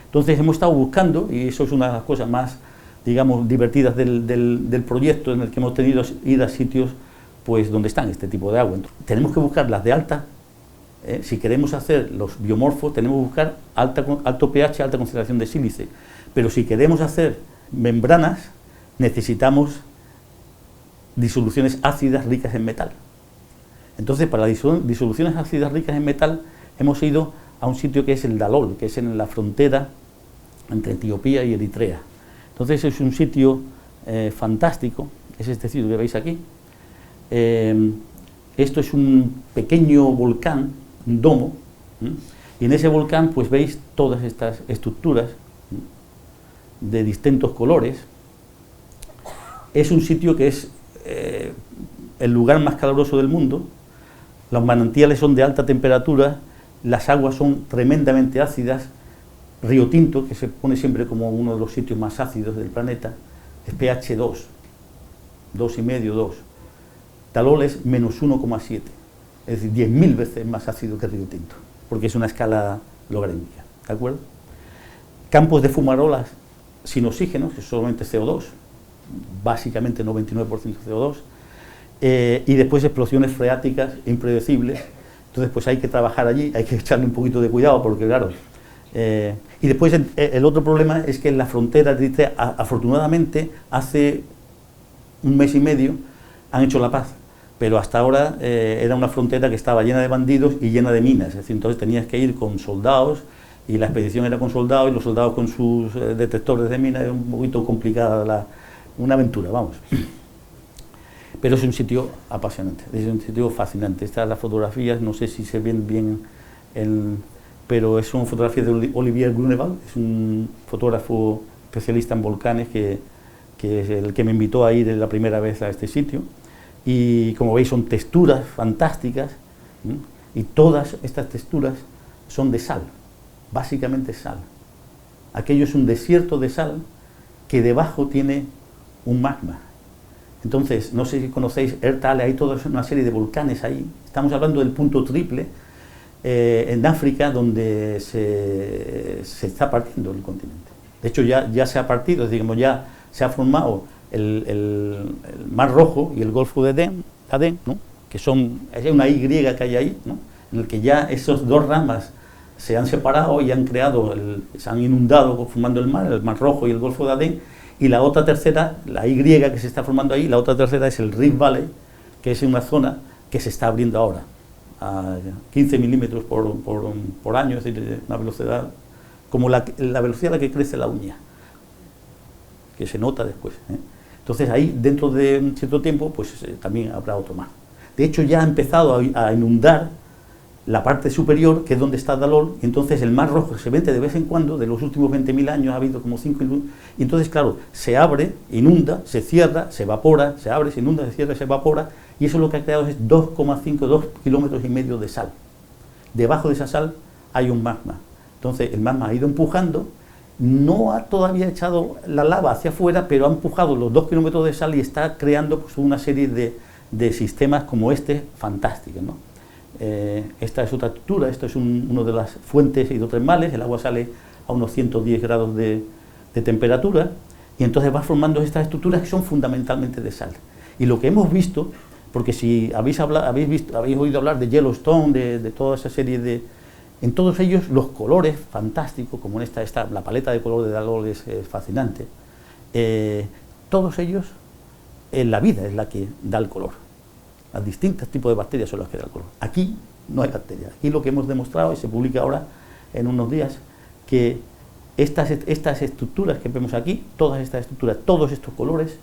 Entonces hemos estado buscando, y eso es una de las cosas más, digamos, divertidas del proyecto, en el que hemos tenido ir a sitios pues donde están este tipo de agua. Entonces, tenemos que buscar las de alta, si queremos hacer los biomorfos, tenemos que buscar alto pH, alta concentración de sílice, pero si queremos hacer membranas, necesitamos disoluciones ácidas ricas en metal. Entonces, para las disoluciones ácidas ricas en metal, hemos ido a un sitio que es el Dalol, que es en la frontera entre Etiopía y Eritrea. Entonces, es un sitio fantástico, es este sitio que veis aquí. Esto es un pequeño volcán, un domo, y en ese volcán pues veis todas estas estructuras de distintos colores. Es un sitio que es el lugar más caluroso del mundo, los manantiales son de alta temperatura, las aguas son tremendamente ácidas. Río Tinto, que se pone siempre como uno de los sitios más ácidos del planeta, es pH 2, 2,5, 2. Dalol es menos 1,7, es decir, 10.000 veces más ácido que Río Tinto. porque es una escala logarítmica, ¿de acuerdo? Campos de fumarolas sin oxígeno, que es solamente CO2, básicamente 99% CO2, y después explosiones freáticas impredecibles. Entonces pues hay que trabajar allí, hay que echarle un poquito de cuidado, porque claro, y después el otro problema es que en la frontera de Eritrea, afortunadamente, hace un mes y medio han hecho la paz, pero hasta ahora era una frontera que estaba llena de bandidos y llena de minas, es decir, entonces tenías que ir con soldados, y la expedición era con soldados, y los soldados con sus detectores de minas. Era un poquito complicada una aventura, vamos. Pero es un sitio apasionante, es un sitio fascinante. Estas las fotografías, no sé si se ven bien, pero son fotografías de Olivier Grunewald, es un fotógrafo especialista en volcanes que es el que me invitó a ir la primera vez a este sitio. Y como veis son texturas fantásticas, y todas estas texturas son de sal, básicamente sal. Aquello es un desierto de sal que debajo tiene un magma. Entonces, no sé si conocéis Ertale, hay toda una serie de volcanes ahí. Estamos hablando del punto triple en África, donde se está partiendo el continente. De hecho, ya se ha partido, digamos, ya se ha formado el Mar Rojo y el Golfo de Adén, ¿no? Que es una Y que hay ahí, ¿no? En el que ya esas dos ramas se han separado y han creado, se han inundado formando el Mar Rojo y el Golfo de Adén, y la otra tercera, la Y que se está formando ahí, la otra tercera es el Rift Valley, que es una zona que se está abriendo ahora, a 15 milímetros por año, es decir, una velocidad como la velocidad a la que crece la uña, que se nota después, ¿eh? Entonces ahí, dentro de un cierto tiempo, pues también habrá otro mar. De hecho, ya ha empezado a inundar la parte superior, que es donde está Dalol, y entonces el Mar Rojo se vende de vez en cuando. De los últimos 20.000 años ha habido como 5 y entonces, claro, se abre, inunda, se cierra, se evapora, se abre, se inunda, se cierra, se evapora, y eso lo que ha creado es 2,5 kilómetros y medio de sal. Debajo de esa sal hay un magma. Entonces el magma ha ido empujando, no ha todavía echado la lava hacia afuera, pero ha empujado los 2 kilómetros de sal y está creando pues una serie de sistemas como este, fantásticos, ¿no? Esta es otra estructura, esto es una de las fuentes hidrotermales, el agua sale a unos 110 grados de temperatura, y entonces va formando estas estructuras que son fundamentalmente de sal. Y lo que hemos visto, porque si habéis oído hablar de Yellowstone, de toda esa serie en todos ellos los colores fantásticos, como en la paleta de color de Dalol es fascinante, todos ellos, la vida es la que da el color. Las distintos tipos de bacterias son las que dan el color. Aquí no hay bacterias. Aquí lo que hemos demostrado, y se publica ahora en unos días, que estas estructuras que vemos aquí, todas estas estructuras, todos estos colores,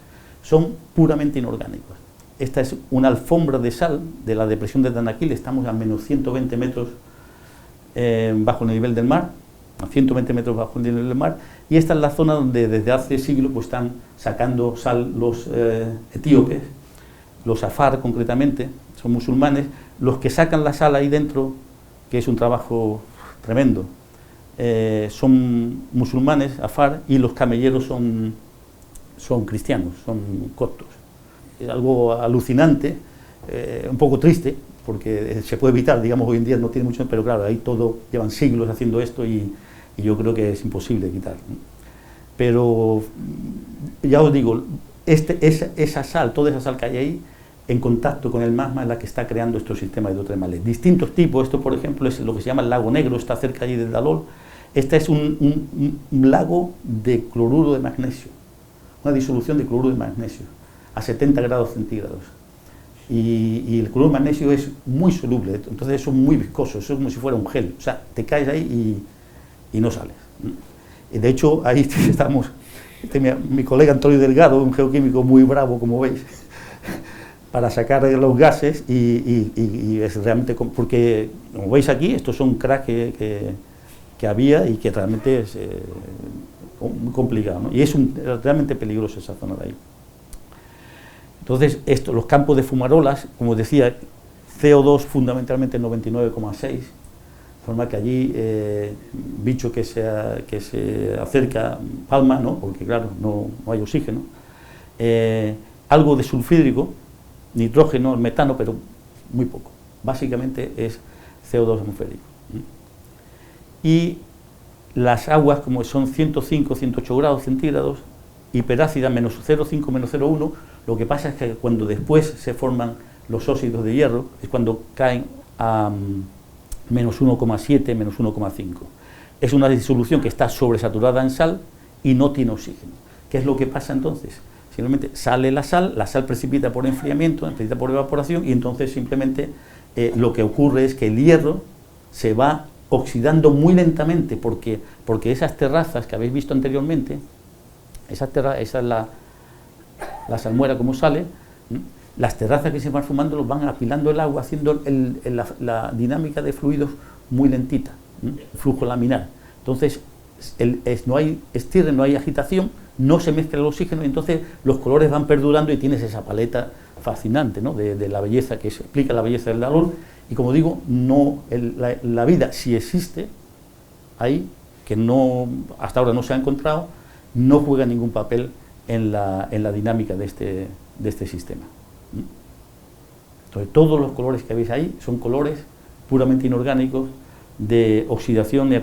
son puramente inorgánicos. Esta es una alfombra de sal de la depresión de Danakil, estamos a menos 120 metros bajo el nivel del mar, a 120 metros bajo el nivel del mar, y esta es la zona donde desde hace siglos pues, están sacando sal los etíopes, los afar concretamente, son musulmanes, los que sacan la sal ahí dentro, que es un trabajo tremendo, son musulmanes, afar, y los camelleros son cristianos, son coptos. Es algo alucinante, un poco triste, porque se puede evitar, digamos, hoy en día no tiene mucho, pero claro, ahí llevan siglos haciendo esto y yo creo que es imposible quitar, ¿no? Pero ya os digo, esa sal, toda esa sal que hay ahí, en contacto con el magma, es la que está creando estos sistemas hidrotermales. Distintos tipos, esto por ejemplo es lo que se llama el lago negro, está cerca allí de Dalol. Este es un lago de cloruro de magnesio, una disolución de cloruro de magnesio, a 70 grados centígrados. Y el cloruro de magnesio es muy soluble, entonces es muy viscoso, es como si fuera un gel, o sea, te caes ahí y no sales. De hecho, ahí estamos, mi colega Antonio Delgado, un geoquímico muy bravo, como veis, para sacar los gases, y es realmente, porque como veis aquí, estos son cracks que había y que realmente es muy complicado, ¿no? Y es realmente peligroso esa zona de ahí. Entonces, los campos de fumarolas, como decía, CO2 fundamentalmente 99,6, de forma que allí, bicho que se acerca, palma, ¿no? Porque claro, no hay oxígeno, algo de sulfídrico, nitrógeno, metano, pero muy poco. Básicamente es CO2 atmosférico. y las aguas, como son 105, 108 grados centígrados, hiperácida, menos 0,5, menos 0,1, lo que pasa es que cuando después se forman los óxidos de hierro, es cuando caen a menos 1,7, menos 1,5. Es una disolución que está sobresaturada en sal y no tiene oxígeno. ¿Qué es lo que pasa entonces? Simplemente sale la sal precipita por enfriamiento, precipita por evaporación, y entonces simplemente lo que ocurre es que el hierro se va oxidando muy lentamente, porque esas terrazas que habéis visto anteriormente, esa es la salmuera como sale, las terrazas que se van formando los van apilando el agua, haciendo la dinámica de fluidos muy lentita, flujo laminar. Entonces no hay estirre, no hay agitación, no se mezcla el oxígeno, y entonces los colores van perdurando y tienes esa paleta fascinante, ¿no?, de la belleza, que explica la belleza del Dalón. Y como digo, la vida, si existe ahí, que hasta ahora no se ha encontrado, no juega ningún papel en la dinámica de este sistema. Entonces, todos los colores que veis ahí son colores puramente inorgánicos de oxidación y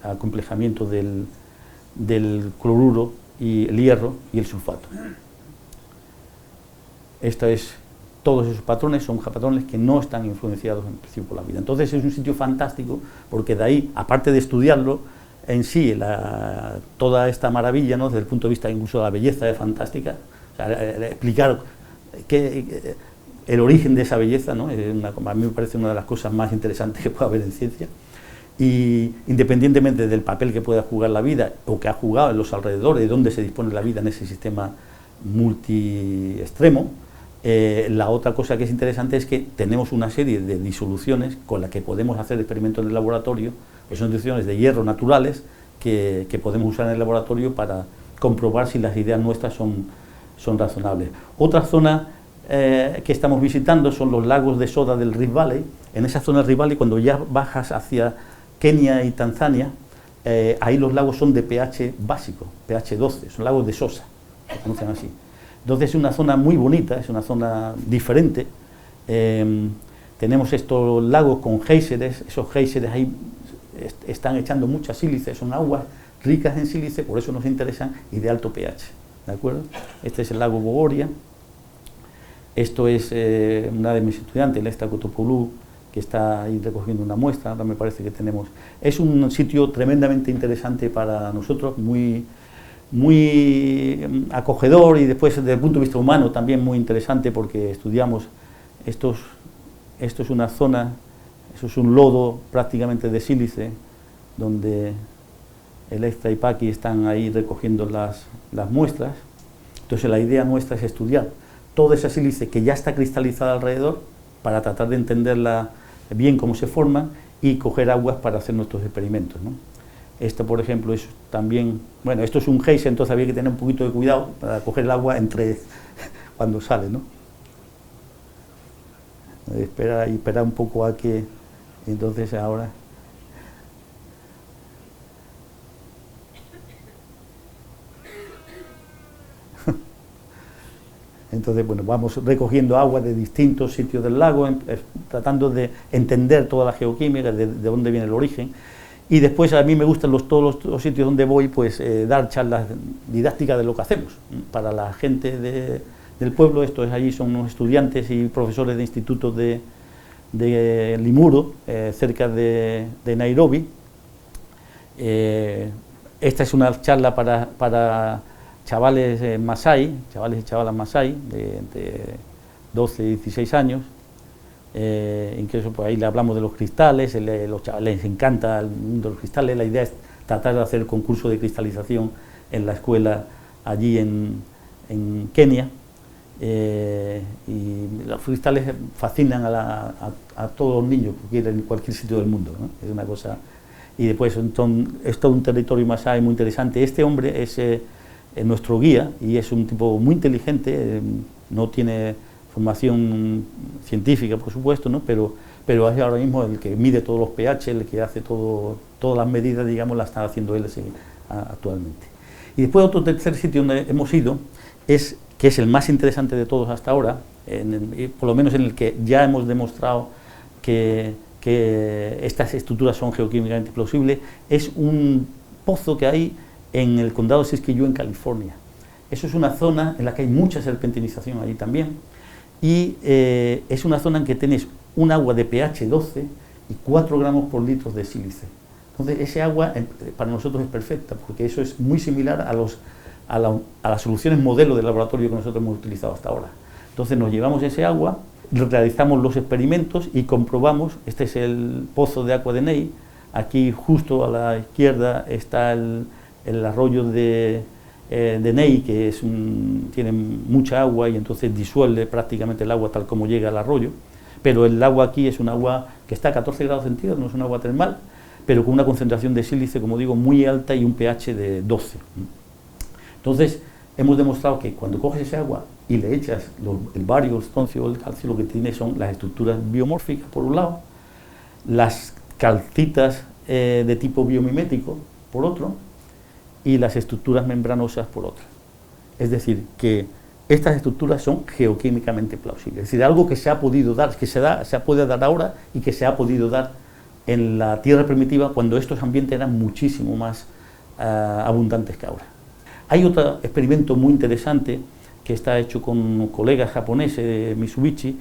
acomplejamiento del cloruro y el hierro y el sulfato. Todos esos patrones son patrones que no están influenciados en principio por la vida. Entonces es un sitio fantástico, porque de ahí, aparte de estudiarlo en sí, toda esta maravilla, ¿no?, desde el punto de vista incluso de la belleza, es fantástica. O sea, explicar el origen de esa belleza, ¿no?, a mí me parece una de las cosas más interesantes que puede haber en ciencia. Y independientemente del papel que pueda jugar la vida, o que ha jugado en los alrededores, de dónde se dispone la vida en ese sistema multiextremo, la otra cosa que es interesante es que tenemos una serie de disoluciones con las que podemos hacer experimentos en el laboratorio, que son disoluciones de hierro naturales que podemos usar en el laboratorio para comprobar si las ideas nuestras son razonables. Otra zona que estamos visitando son los lagos de soda del Rift Valley. En esa zona del Rift Valley, cuando ya bajas hacia Kenia y Tanzania, ahí los lagos son de pH básico, pH 12, son lagos de Sosa, se conocen así. Entonces es una zona muy bonita, es una zona diferente. Tenemos estos lagos con géiseres, esos géiseres ahí están echando mucha sílice, son aguas ricas en sílice, por eso nos interesan, y de alto pH, ¿de acuerdo? Este es el lago Bogoria. Esto es una de mis estudiantes, Lesta Kotopoulos, que está ahí recogiendo una muestra. Ahora me parece que tenemos... Es un sitio tremendamente interesante para nosotros, muy acogedor, y después desde el punto de vista humano también muy interesante, porque estudiamos esto es una zona, eso es un lodo prácticamente de sílice, donde el Extra y Paqui están ahí recogiendo las muestras. Entonces la idea nuestra es estudiar toda esa sílice que ya está cristalizada alrededor, para tratar de entenderla bien cómo se forman, y coger aguas para hacer nuestros experimentos, ¿no? Esto, por ejemplo, es también... Bueno, esto es un geyser, entonces había que tener un poquito de cuidado para coger el agua cuando sale, ¿no? Espera un poco a que... Entonces ahora... Entonces, bueno, vamos recogiendo agua de distintos sitios del lago, tratando de entender toda la geoquímica, de dónde viene el origen. Y después a mí me gustan todos los sitios donde voy, pues dar charlas didácticas de lo que hacemos. Para la gente del pueblo, allí son unos estudiantes y profesores de institutos de Limuru, cerca de Nairobi. Esta es una charla para chavales masái, chavales y chavalas masái de 12 y 16 años. Incluso pues ahí le hablamos de los cristales, los chavales les encanta el mundo de los cristales. La idea es tratar de hacer el concurso de cristalización en la escuela allí en Kenia, y los cristales fascinan a todos los niños que quieren en cualquier sitio del mundo, ¿no? Es una cosa. Y después es todo un territorio masái muy interesante. Este hombre es nuestro guía, y es un tipo muy inteligente, no tiene formación científica, por supuesto, ¿no? pero es ahora mismo el que mide todos los pH, el que hace todas las medidas, digamos, las está haciendo él actualmente. Y después otro tercer sitio donde hemos ido, que es el más interesante de todos hasta ahora, por lo menos en el que ya hemos demostrado que que estas estructuras son geoquímicamente plausibles, es un pozo que hay en el condado de Siskiyou, en California. Eso es una zona en la que hay mucha serpentinización allí también, y es una zona en que tenéis un agua de pH 12 y 4 gramos por litro de sílice. Entonces, ese agua para nosotros es perfecta, porque eso es muy similar a las soluciones modelo de laboratorio que nosotros hemos utilizado hasta ahora. Entonces, nos llevamos ese agua, realizamos los experimentos y comprobamos. Este es el pozo de agua de Ney. Aquí, justo a la izquierda, está el arroyo de Ney, que tiene mucha agua y entonces disuelve prácticamente el agua tal como llega al arroyo. Pero el agua aquí es un agua que está a 14 grados centígrados, no es un agua termal, pero con una concentración de sílice, como digo, muy alta y un pH de 12. Entonces, hemos demostrado que cuando coges ese agua y le echas el bario, el estroncio o el calcio, lo que tiene son las estructuras biomórficas, por un lado, las calcitas de tipo biomimético, por otro, y las estructuras membranosas, por otro. Es decir, que estas estructuras son geoquímicamente plausibles. Es decir, algo que se ha podido dar, que se puede dar ahora y que se ha podido dar en la Tierra primitiva cuando estos ambientes eran muchísimo más abundantes que ahora. Hay otro experimento muy interesante que está hecho con colegas japoneses de Mitsubishi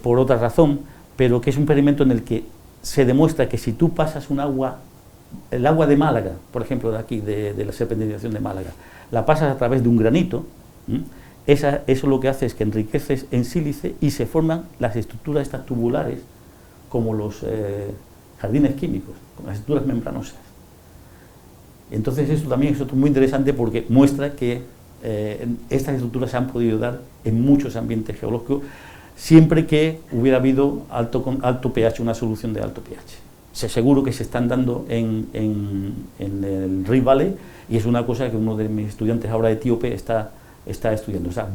por otra razón, pero que es un experimento en el que se demuestra que si tú pasas el agua de Málaga, por ejemplo, de aquí, de la serpentinización de Málaga, la pasas a través de un granito, eso lo que hace es que enriqueces en sílice y se forman las estructuras estas tubulares, como los jardines químicos, con las estructuras membranosas. Entonces esto también es muy interesante porque muestra que estas estructuras se han podido dar en muchos ambientes geológicos, siempre que hubiera habido alto pH, una solución de alto pH. Seguro que se están dando en el Rift Valley, y es una cosa que uno de mis estudiantes ahora etíope está estudiando. O sea,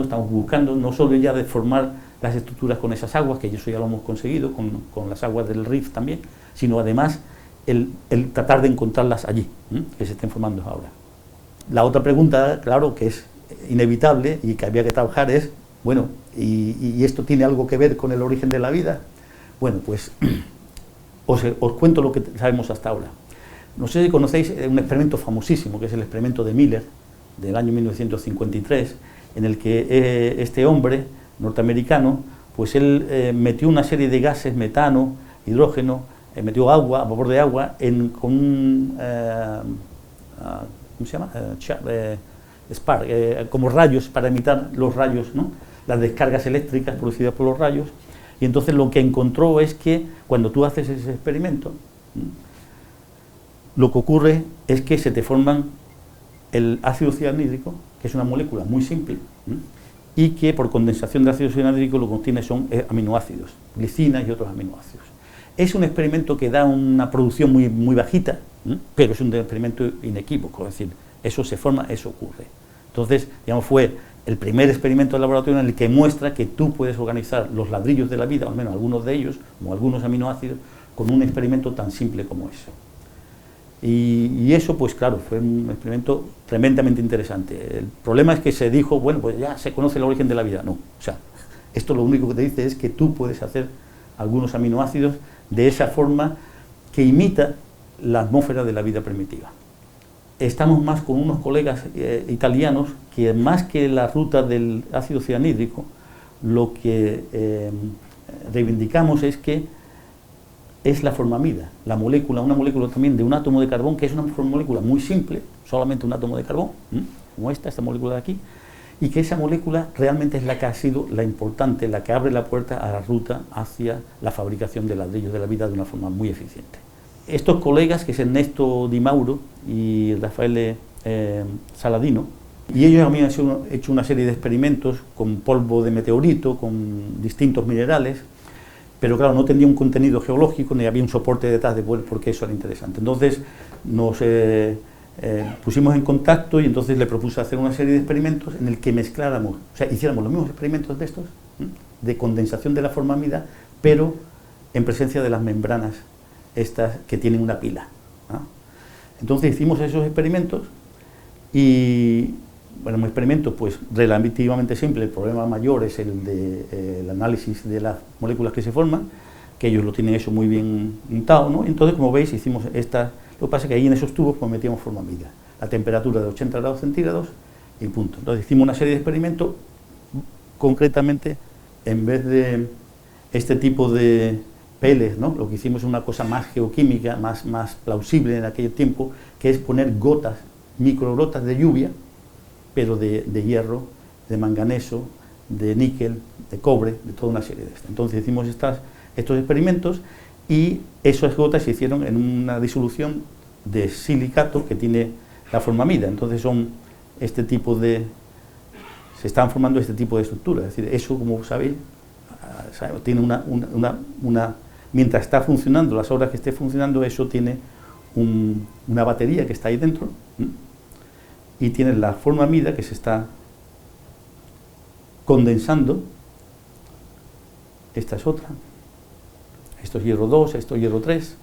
estamos buscando no solo ya de formar las estructuras con esas aguas, que eso ya lo hemos conseguido con las aguas del Rift también, sino además el tratar de encontrarlas allí, que se estén formando ahora. La otra pregunta, claro, que es inevitable y que había que trabajar es, bueno, ¿y esto tiene algo que ver con el origen de la vida? Bueno, pues os cuento lo que sabemos hasta ahora. No sé si conocéis un experimento famosísimo, que es el experimento de Miller, del año 1953, en el que este hombre norteamericano, pues él metió una serie de gases, metano, hidrógeno, metió agua, a vapor de agua, con un ¿cómo se llama? Spark, como rayos, para imitar los rayos, ¿no? Las descargas eléctricas producidas por los rayos. Y entonces lo que encontró es que cuando tú haces ese experimento, lo que ocurre es que se te forman el ácido cianhídrico, que es una molécula muy simple, y que por condensación de ácido cianhídrico lo que contiene son aminoácidos, glicinas y otros aminoácidos. Es un experimento que da una producción muy, muy bajita, pero es un experimento inequívoco, es decir, eso se forma, eso ocurre. Entonces, digamos, fue el primer experimento de laboratorio en el que muestra que tú puedes organizar los ladrillos de la vida, o al menos algunos de ellos, como algunos aminoácidos, con un experimento tan simple como ese. Y eso, pues claro, fue un experimento tremendamente interesante. El problema es que se dijo, bueno, pues ya se conoce el origen de la vida. No, o sea, esto lo único que te dice es que tú puedes hacer algunos aminoácidos de esa forma que imita la atmósfera de la vida primitiva. Estamos más con unos colegas italianos que, más que la ruta del ácido cianhídrico, lo que reivindicamos es que es la formamida, la molécula, una molécula también de un átomo de carbón, que es una molécula muy simple, solamente un átomo de carbón, como esta molécula de aquí, y que esa molécula realmente es la que ha sido la importante, la que abre la puerta a la ruta hacia la fabricación de ladrillos de la vida de una forma muy eficiente. Estos colegas, que es Ernesto Di Mauro y Rafael Saladino, y ellos habían hecho una serie de experimentos con polvo de meteorito, con distintos minerales, pero claro, no tenía un contenido geológico, ni había un soporte detrás de porque eso era interesante. Entonces nos pusimos en contacto y entonces le propuse hacer una serie de experimentos en el que mezcláramos, o sea, hiciéramos los mismos experimentos de estos, de condensación de la formamida, pero en presencia de las membranas estas que tienen una pila, ¿no? Entonces hicimos esos experimentos y, bueno, un experimento pues relativamente simple. El problema mayor es el de el análisis de las moléculas que se forman, que ellos lo tienen eso muy bien untado, ¿no? Entonces, como veis, hicimos esta. Lo que pasa es que ahí en esos tubos pues metíamos formamida, la temperatura de 80 grados centígrados y punto. Entonces hicimos una serie de experimentos, concretamente, en vez de este tipo de peles, ¿no? Lo que hicimos es una cosa más geoquímica, más plausible en aquel tiempo, que es poner gotas, microgotas de lluvia, pero de hierro, de manganeso, de níquel, de cobre, de toda una serie de estas. Entonces hicimos estos experimentos y esas gotas se hicieron en una disolución de silicato que tiene la formamida. Entonces son este tipo de... se están formando este tipo de estructuras. Es decir, eso, como sabéis, tiene mientras está funcionando, las horas que esté funcionando, eso tiene una batería que está ahí dentro, y tiene la formamida que se está condensando. Esta es otra, esto es hierro 2, esto es hierro 3.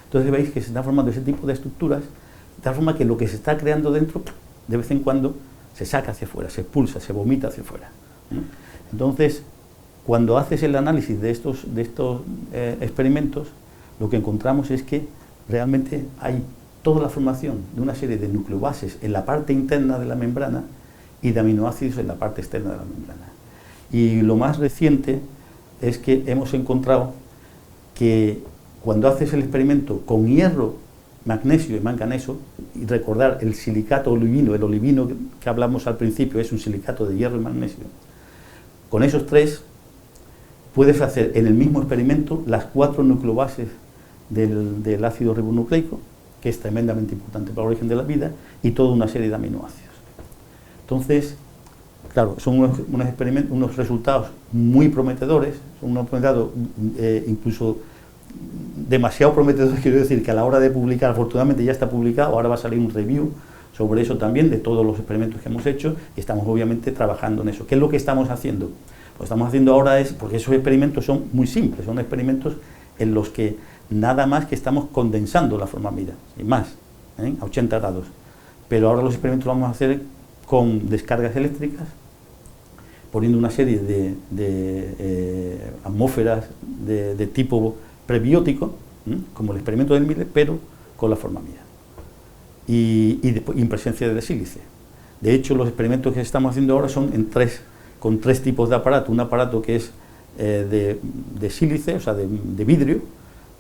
Entonces veis que se están formando ese tipo de estructuras, de tal forma que lo que se está creando dentro, de vez en cuando, se saca hacia afuera, se expulsa, se vomita hacia afuera. Entonces, cuando haces el análisis de estos experimentos, lo que encontramos es que realmente hay toda la formación de una serie de nucleobases en la parte interna de la membrana y de aminoácidos en la parte externa de la membrana. Y lo más reciente es que hemos encontrado que cuando haces el experimento con hierro, magnesio y manganeso, y recordar el silicato olivino, el olivino que hablamos al principio es un silicato de hierro y magnesio, con esos tres puedes hacer en el mismo experimento las 4 nucleobases del ácido ribonucleico, que es tremendamente importante para el origen de la vida, y toda una serie de aminoácidos. Entonces, claro, son unos experimentos, unos resultados muy prometedores, son unos resultados incluso demasiado prometedores, quiero decir, que a la hora de publicar, afortunadamente ya está publicado, ahora va a salir un review sobre eso también, de todos los experimentos que hemos hecho, y estamos obviamente trabajando en eso. ¿Qué es lo que estamos haciendo? Lo que estamos haciendo ahora es, porque esos experimentos son muy simples, son experimentos en los que nada más que estamos condensando la formamida, y más, a 80 grados. Pero ahora los experimentos los vamos a hacer con descargas eléctricas, poniendo una serie de atmósferas de tipo prebiótico, como el experimento del Miller, pero con la formamida. Y en presencia de sílice. De hecho, los experimentos que estamos haciendo ahora son con tres tipos de aparato. Un aparato que es de sílice, o sea, de vidrio,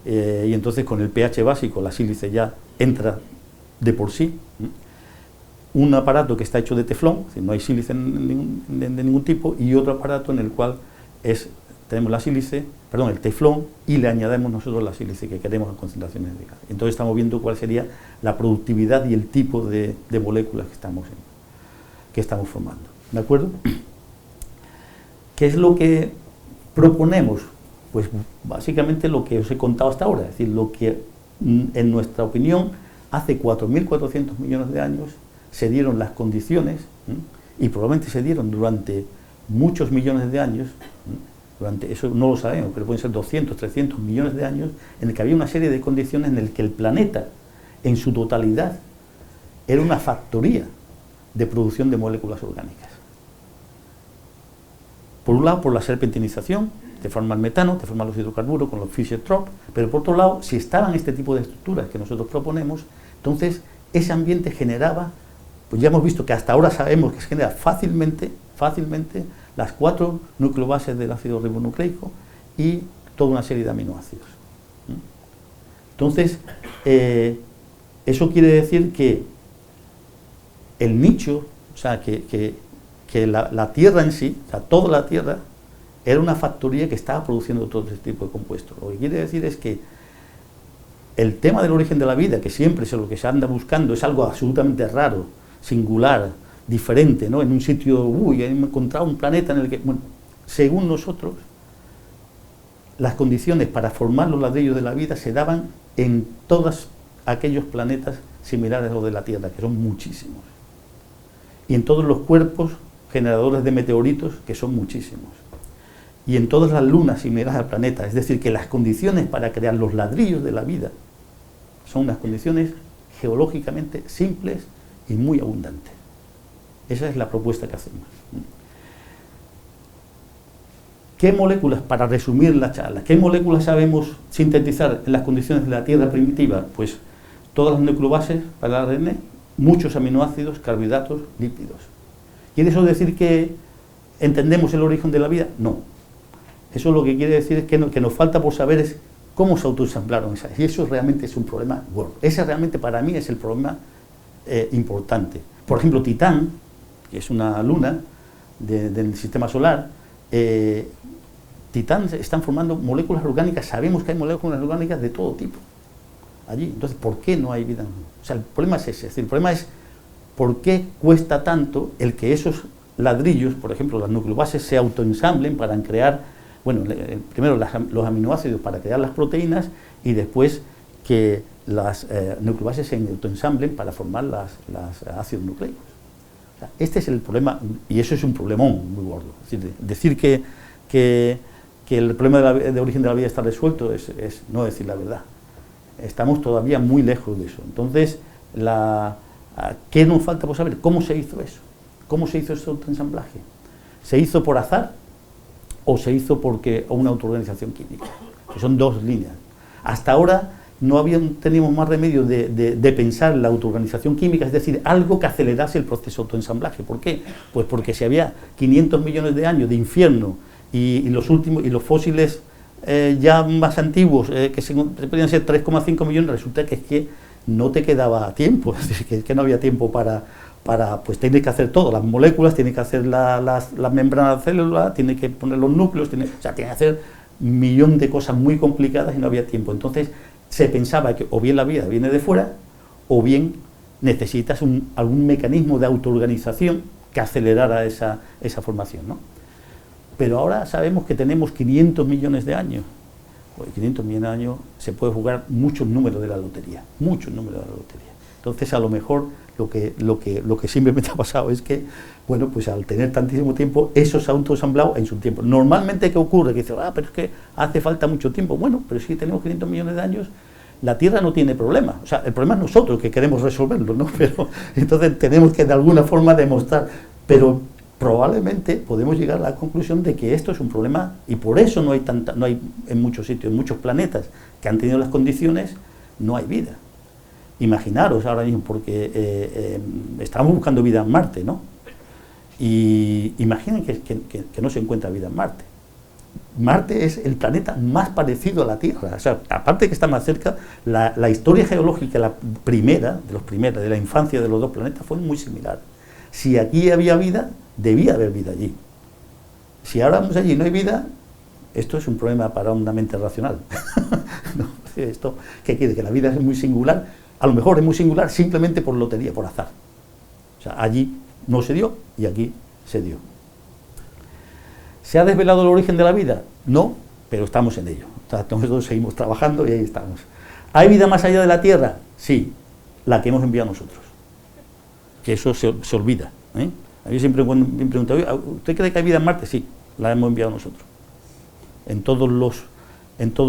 y entonces con el pH básico la sílice ya entra de por sí. Un aparato que está hecho de teflón, es decir, no hay sílice de ningún tipo, y otro aparato en el cual tenemos el teflón, y le añadimos nosotros la sílice que queremos a concentraciones de gas. Entonces estamos viendo cuál sería la productividad y el tipo de moléculas que estamos formando. ¿De acuerdo? ¿Qué es lo que proponemos? Pues básicamente lo que os he contado hasta ahora, es decir, lo que en nuestra opinión hace 4.400 millones de años se dieron las condiciones, y probablemente se dieron durante muchos millones de años, eso no lo sabemos, pero pueden ser 200, 300 millones de años, en el que había una serie de condiciones en el que el planeta, en su totalidad, era una factoría de producción de moléculas orgánicas. Por un lado, por la serpentinización, te forma el metano, te forman los hidrocarburos con los Fischer-Tropsch, pero por otro lado, si estaban este tipo de estructuras que nosotros proponemos, entonces ese ambiente generaba, pues ya hemos visto que hasta ahora sabemos que se genera fácilmente las 4 nucleobases del ácido ribonucleico y toda una serie de aminoácidos. Entonces, eso quiere decir que el nicho, o sea, que la Tierra en sí, o sea, toda la Tierra, era una factoría que estaba produciendo todo este tipo de compuestos. Lo que quiere decir es que el tema del origen de la vida, que siempre es lo que se anda buscando, es algo absolutamente raro, singular, diferente, ¿no? En un sitio, he encontrado un planeta en el que, bueno, según nosotros, las condiciones para formar los ladrillos de la vida se daban en todos aquellos planetas similares a los de la Tierra, que son muchísimos, y en todos los cuerpos generadores de meteoritos, que son muchísimos, y en todas las lunas similares al planeta. Es decir, que las condiciones para crear los ladrillos de la vida son unas condiciones geológicamente simples y muy abundantes. Esa es la propuesta que hacemos. ¿qué moléculas, para resumir la charla, qué moléculas sabemos sintetizar en las condiciones de la Tierra primitiva? Pues todas las nucleobases para el ARN, muchos aminoácidos, carbohidratos, lípidos. ¿Quiere eso decir que entendemos el origen de la vida? No. Eso lo que quiere decir es que nos falta por saber es cómo se autoensamblaron esas. Y eso realmente es un problema gordo. Ese realmente para mí es el problema importante. Por ejemplo, Titán, que es una luna del sistema solar, Titán están formando moléculas orgánicas. Sabemos que hay moléculas orgánicas de todo tipo allí. Entonces, ¿por qué no hay vida? O sea, el problema es ese. Es decir, el problema es por qué cuesta tanto el que esos ladrillos, por ejemplo, las nucleobases, se autoensamblen para crear, bueno, primero los aminoácidos para crear las proteínas y después que las nucleobases se autoensamblen para formar los ácidos nucleicos. O sea, este es el problema, y eso es un problemón muy gordo. Es decir que el problema de origen de la vida está resuelto es no decir la verdad. Estamos todavía muy lejos de eso. Entonces, ¿qué nos falta por saber? ¿Cómo se hizo eso? ¿Cómo se hizo ese autoensamblaje? ¿Se hizo por azar o se hizo porque una autoorganización química? Que son dos líneas. Hasta ahora no teníamos más remedio de pensar en la autoorganización química, es decir, algo que acelerase el proceso de autoensamblaje. ¿Por qué? Pues porque si había 500 millones de años de infierno y los fósiles ya más antiguos, que podían ser 3,5 millones, resulta que es que no te quedaba tiempo, es decir, que no había tiempo para pues tienes que hacer todo, las moléculas, tienes que hacer las membranas de célula, tienes que poner los núcleos, tienes que hacer un millón de cosas muy complicadas y no había tiempo. Entonces se pensaba que o bien la vida viene de fuera o bien necesitas algún mecanismo de autoorganización que acelerara esa formación, ¿no? Pero ahora sabemos que tenemos 500 millones de años. Pues 500 millones de años se puede jugar muchos números de la lotería, muchos números de la lotería. Entonces, a lo mejor lo que simplemente ha pasado es que, bueno, pues al tener tantísimo tiempo, eso se ha autoensamblado en su tiempo. Normalmente, ¿qué ocurre? Que dice, pero es que hace falta mucho tiempo. Bueno, pero si tenemos 500 millones de años, la Tierra no tiene problema. O sea, el problema es nosotros que queremos resolverlo, ¿no? Pero entonces tenemos que de alguna forma demostrar. Pero probablemente podemos llegar a la conclusión de que esto es un problema y por eso no hay en muchos sitios, en muchos planetas que han tenido las condiciones, no hay vida. Imaginaros ahora mismo, porque estamos buscando vida en Marte, ¿no? Y imaginen que no se encuentra vida en Marte. Marte es el planeta más parecido a la Tierra. O sea, aparte de que está más cerca, la historia geológica, de la infancia de los dos planetas fue muy similar. Si aquí había vida, debía haber vida allí. Si ahora vamos allí y no hay vida, esto es un problema para una mente racional. ¿No? ¿Esto qué quiere? Que la vida es muy singular. A lo mejor es muy singular simplemente por lotería, por azar. O sea, allí no se dio y aquí se dio. ¿Se ha desvelado el origen de la vida? No, pero estamos en ello. O sea, nosotros seguimos trabajando y ahí estamos. ¿Hay vida más allá de la Tierra? Sí, la que hemos enviado nosotros. Que eso se olvida. A mí siempre me preguntan, ¿usted cree que hay vida en Marte? Sí, la hemos enviado nosotros. En todos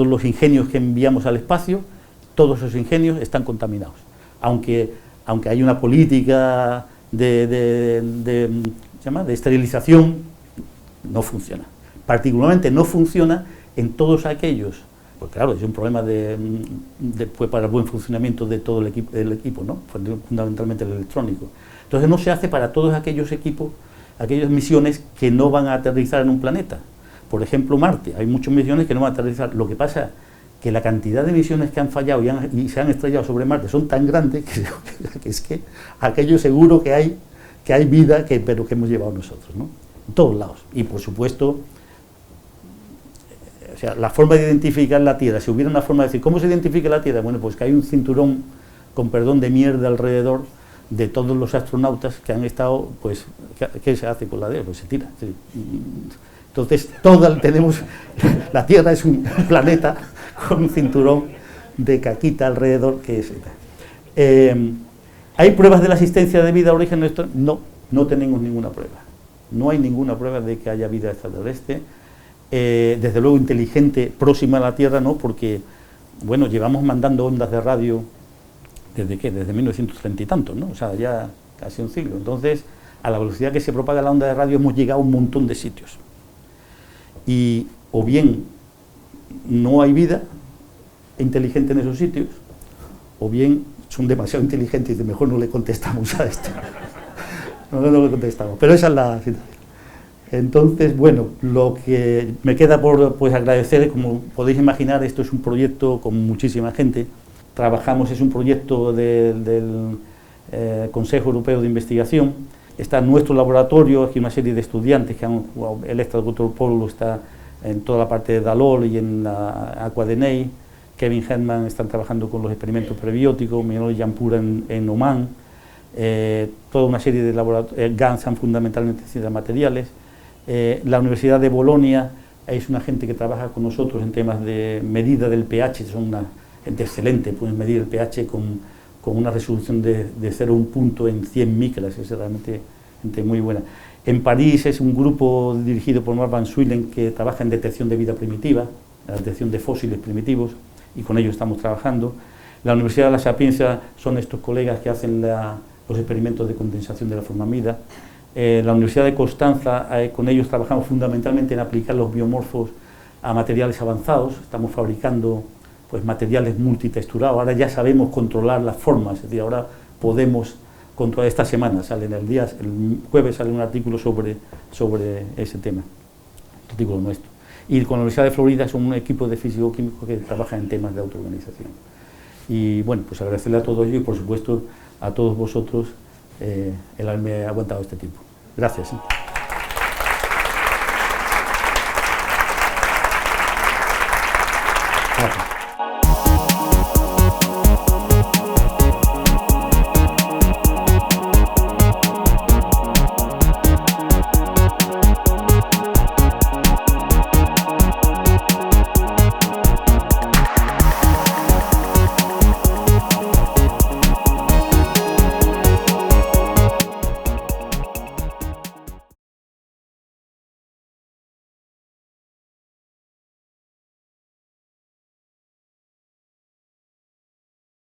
los ingenios que enviamos al espacio, todos esos ingenios están contaminados. Aunque hay una política de esterilización, no funciona. Particularmente no funciona en todos aquellos, pues claro, es un problema pues para el buen funcionamiento de todo el equipo, ¿no? Fundamentalmente el electrónico. Entonces no se hace para todos aquellos equipos, aquellas misiones que no van a aterrizar en un planeta. Por ejemplo, Marte, hay muchas misiones que no van a aterrizar. Lo que pasa es que la cantidad de misiones que han fallado y se han estrellado sobre Marte son tan grandes que es que aquello seguro que hay vida, pero que hemos llevado nosotros, ¿no? En todos lados. Y por supuesto, o sea, la forma de identificar la Tierra, si hubiera una forma de decir, ¿cómo se identifica la Tierra? Bueno, pues que hay un cinturón, con perdón, de mierda alrededor de todos los astronautas que han estado, pues, ¿qué se hace con la Tierra? Pues se tira. ¿Sí? Entonces, la Tierra es un planeta con un cinturón de caquita alrededor que es... ¿Hay pruebas de la existencia de vida de origen nuestro? No tenemos ninguna prueba. No hay ninguna prueba de que haya vida extraterrestre. Desde luego inteligente, próxima a la Tierra, no, porque, bueno, llevamos mandando ondas de radio, ¿desde qué? Desde 1930 y tantos, ¿no? O sea, ya casi un siglo. Entonces, a la velocidad que se propaga la onda de radio hemos llegado a un montón de sitios. y o bien no hay vida inteligente en esos sitios, o bien son demasiado inteligentes y mejor no le contestamos a esto. No le contestamos, pero esa es la situación. Entonces, bueno, lo que me queda por pues, agradecer, como podéis imaginar, esto es un proyecto con muchísima gente. Trabajamos, es un proyecto del Consejo Europeo de Investigación. Está nuestro laboratorio, aquí una serie de estudiantes que han jugado, Electra Polo está en toda la parte de Dalol y en la Aquadenei. Kevin Hetman están trabajando con los experimentos prebióticos, Miguel Yampura en Oman. Toda una serie de laboratorios, Gansan fundamentalmente en ciencias materiales. La Universidad de Bolonia es una gente que trabaja con nosotros en temas de medida del pH, son una gente excelente, pueden medir el pH con una resolución de 0,1 punto en 100 micras, es realmente gente muy buena. En París es un grupo dirigido por Mark Van Swielen que trabaja en detección de vida primitiva, la detección de fósiles primitivos, y con ellos estamos trabajando. La Universidad de la Sapienza son estos colegas que hacen los experimentos de condensación de la formamida. La Universidad de Constanza, con ellos trabajamos fundamentalmente en aplicar los biomorfos a materiales avanzados. Estamos fabricando pues, materiales multitexturados. Ahora ya sabemos controlar las formas, es decir, ahora podemos controlar. Esta semana sale el jueves sale un artículo sobre ese tema, un artículo nuestro. Y con la Universidad de Florida son un equipo de físico-químicos que trabaja en temas de autoorganización. Y bueno, pues agradecerle a todos ellos y por supuesto a todos vosotros el haberme aguantado este tiempo. Gracias. Gracias.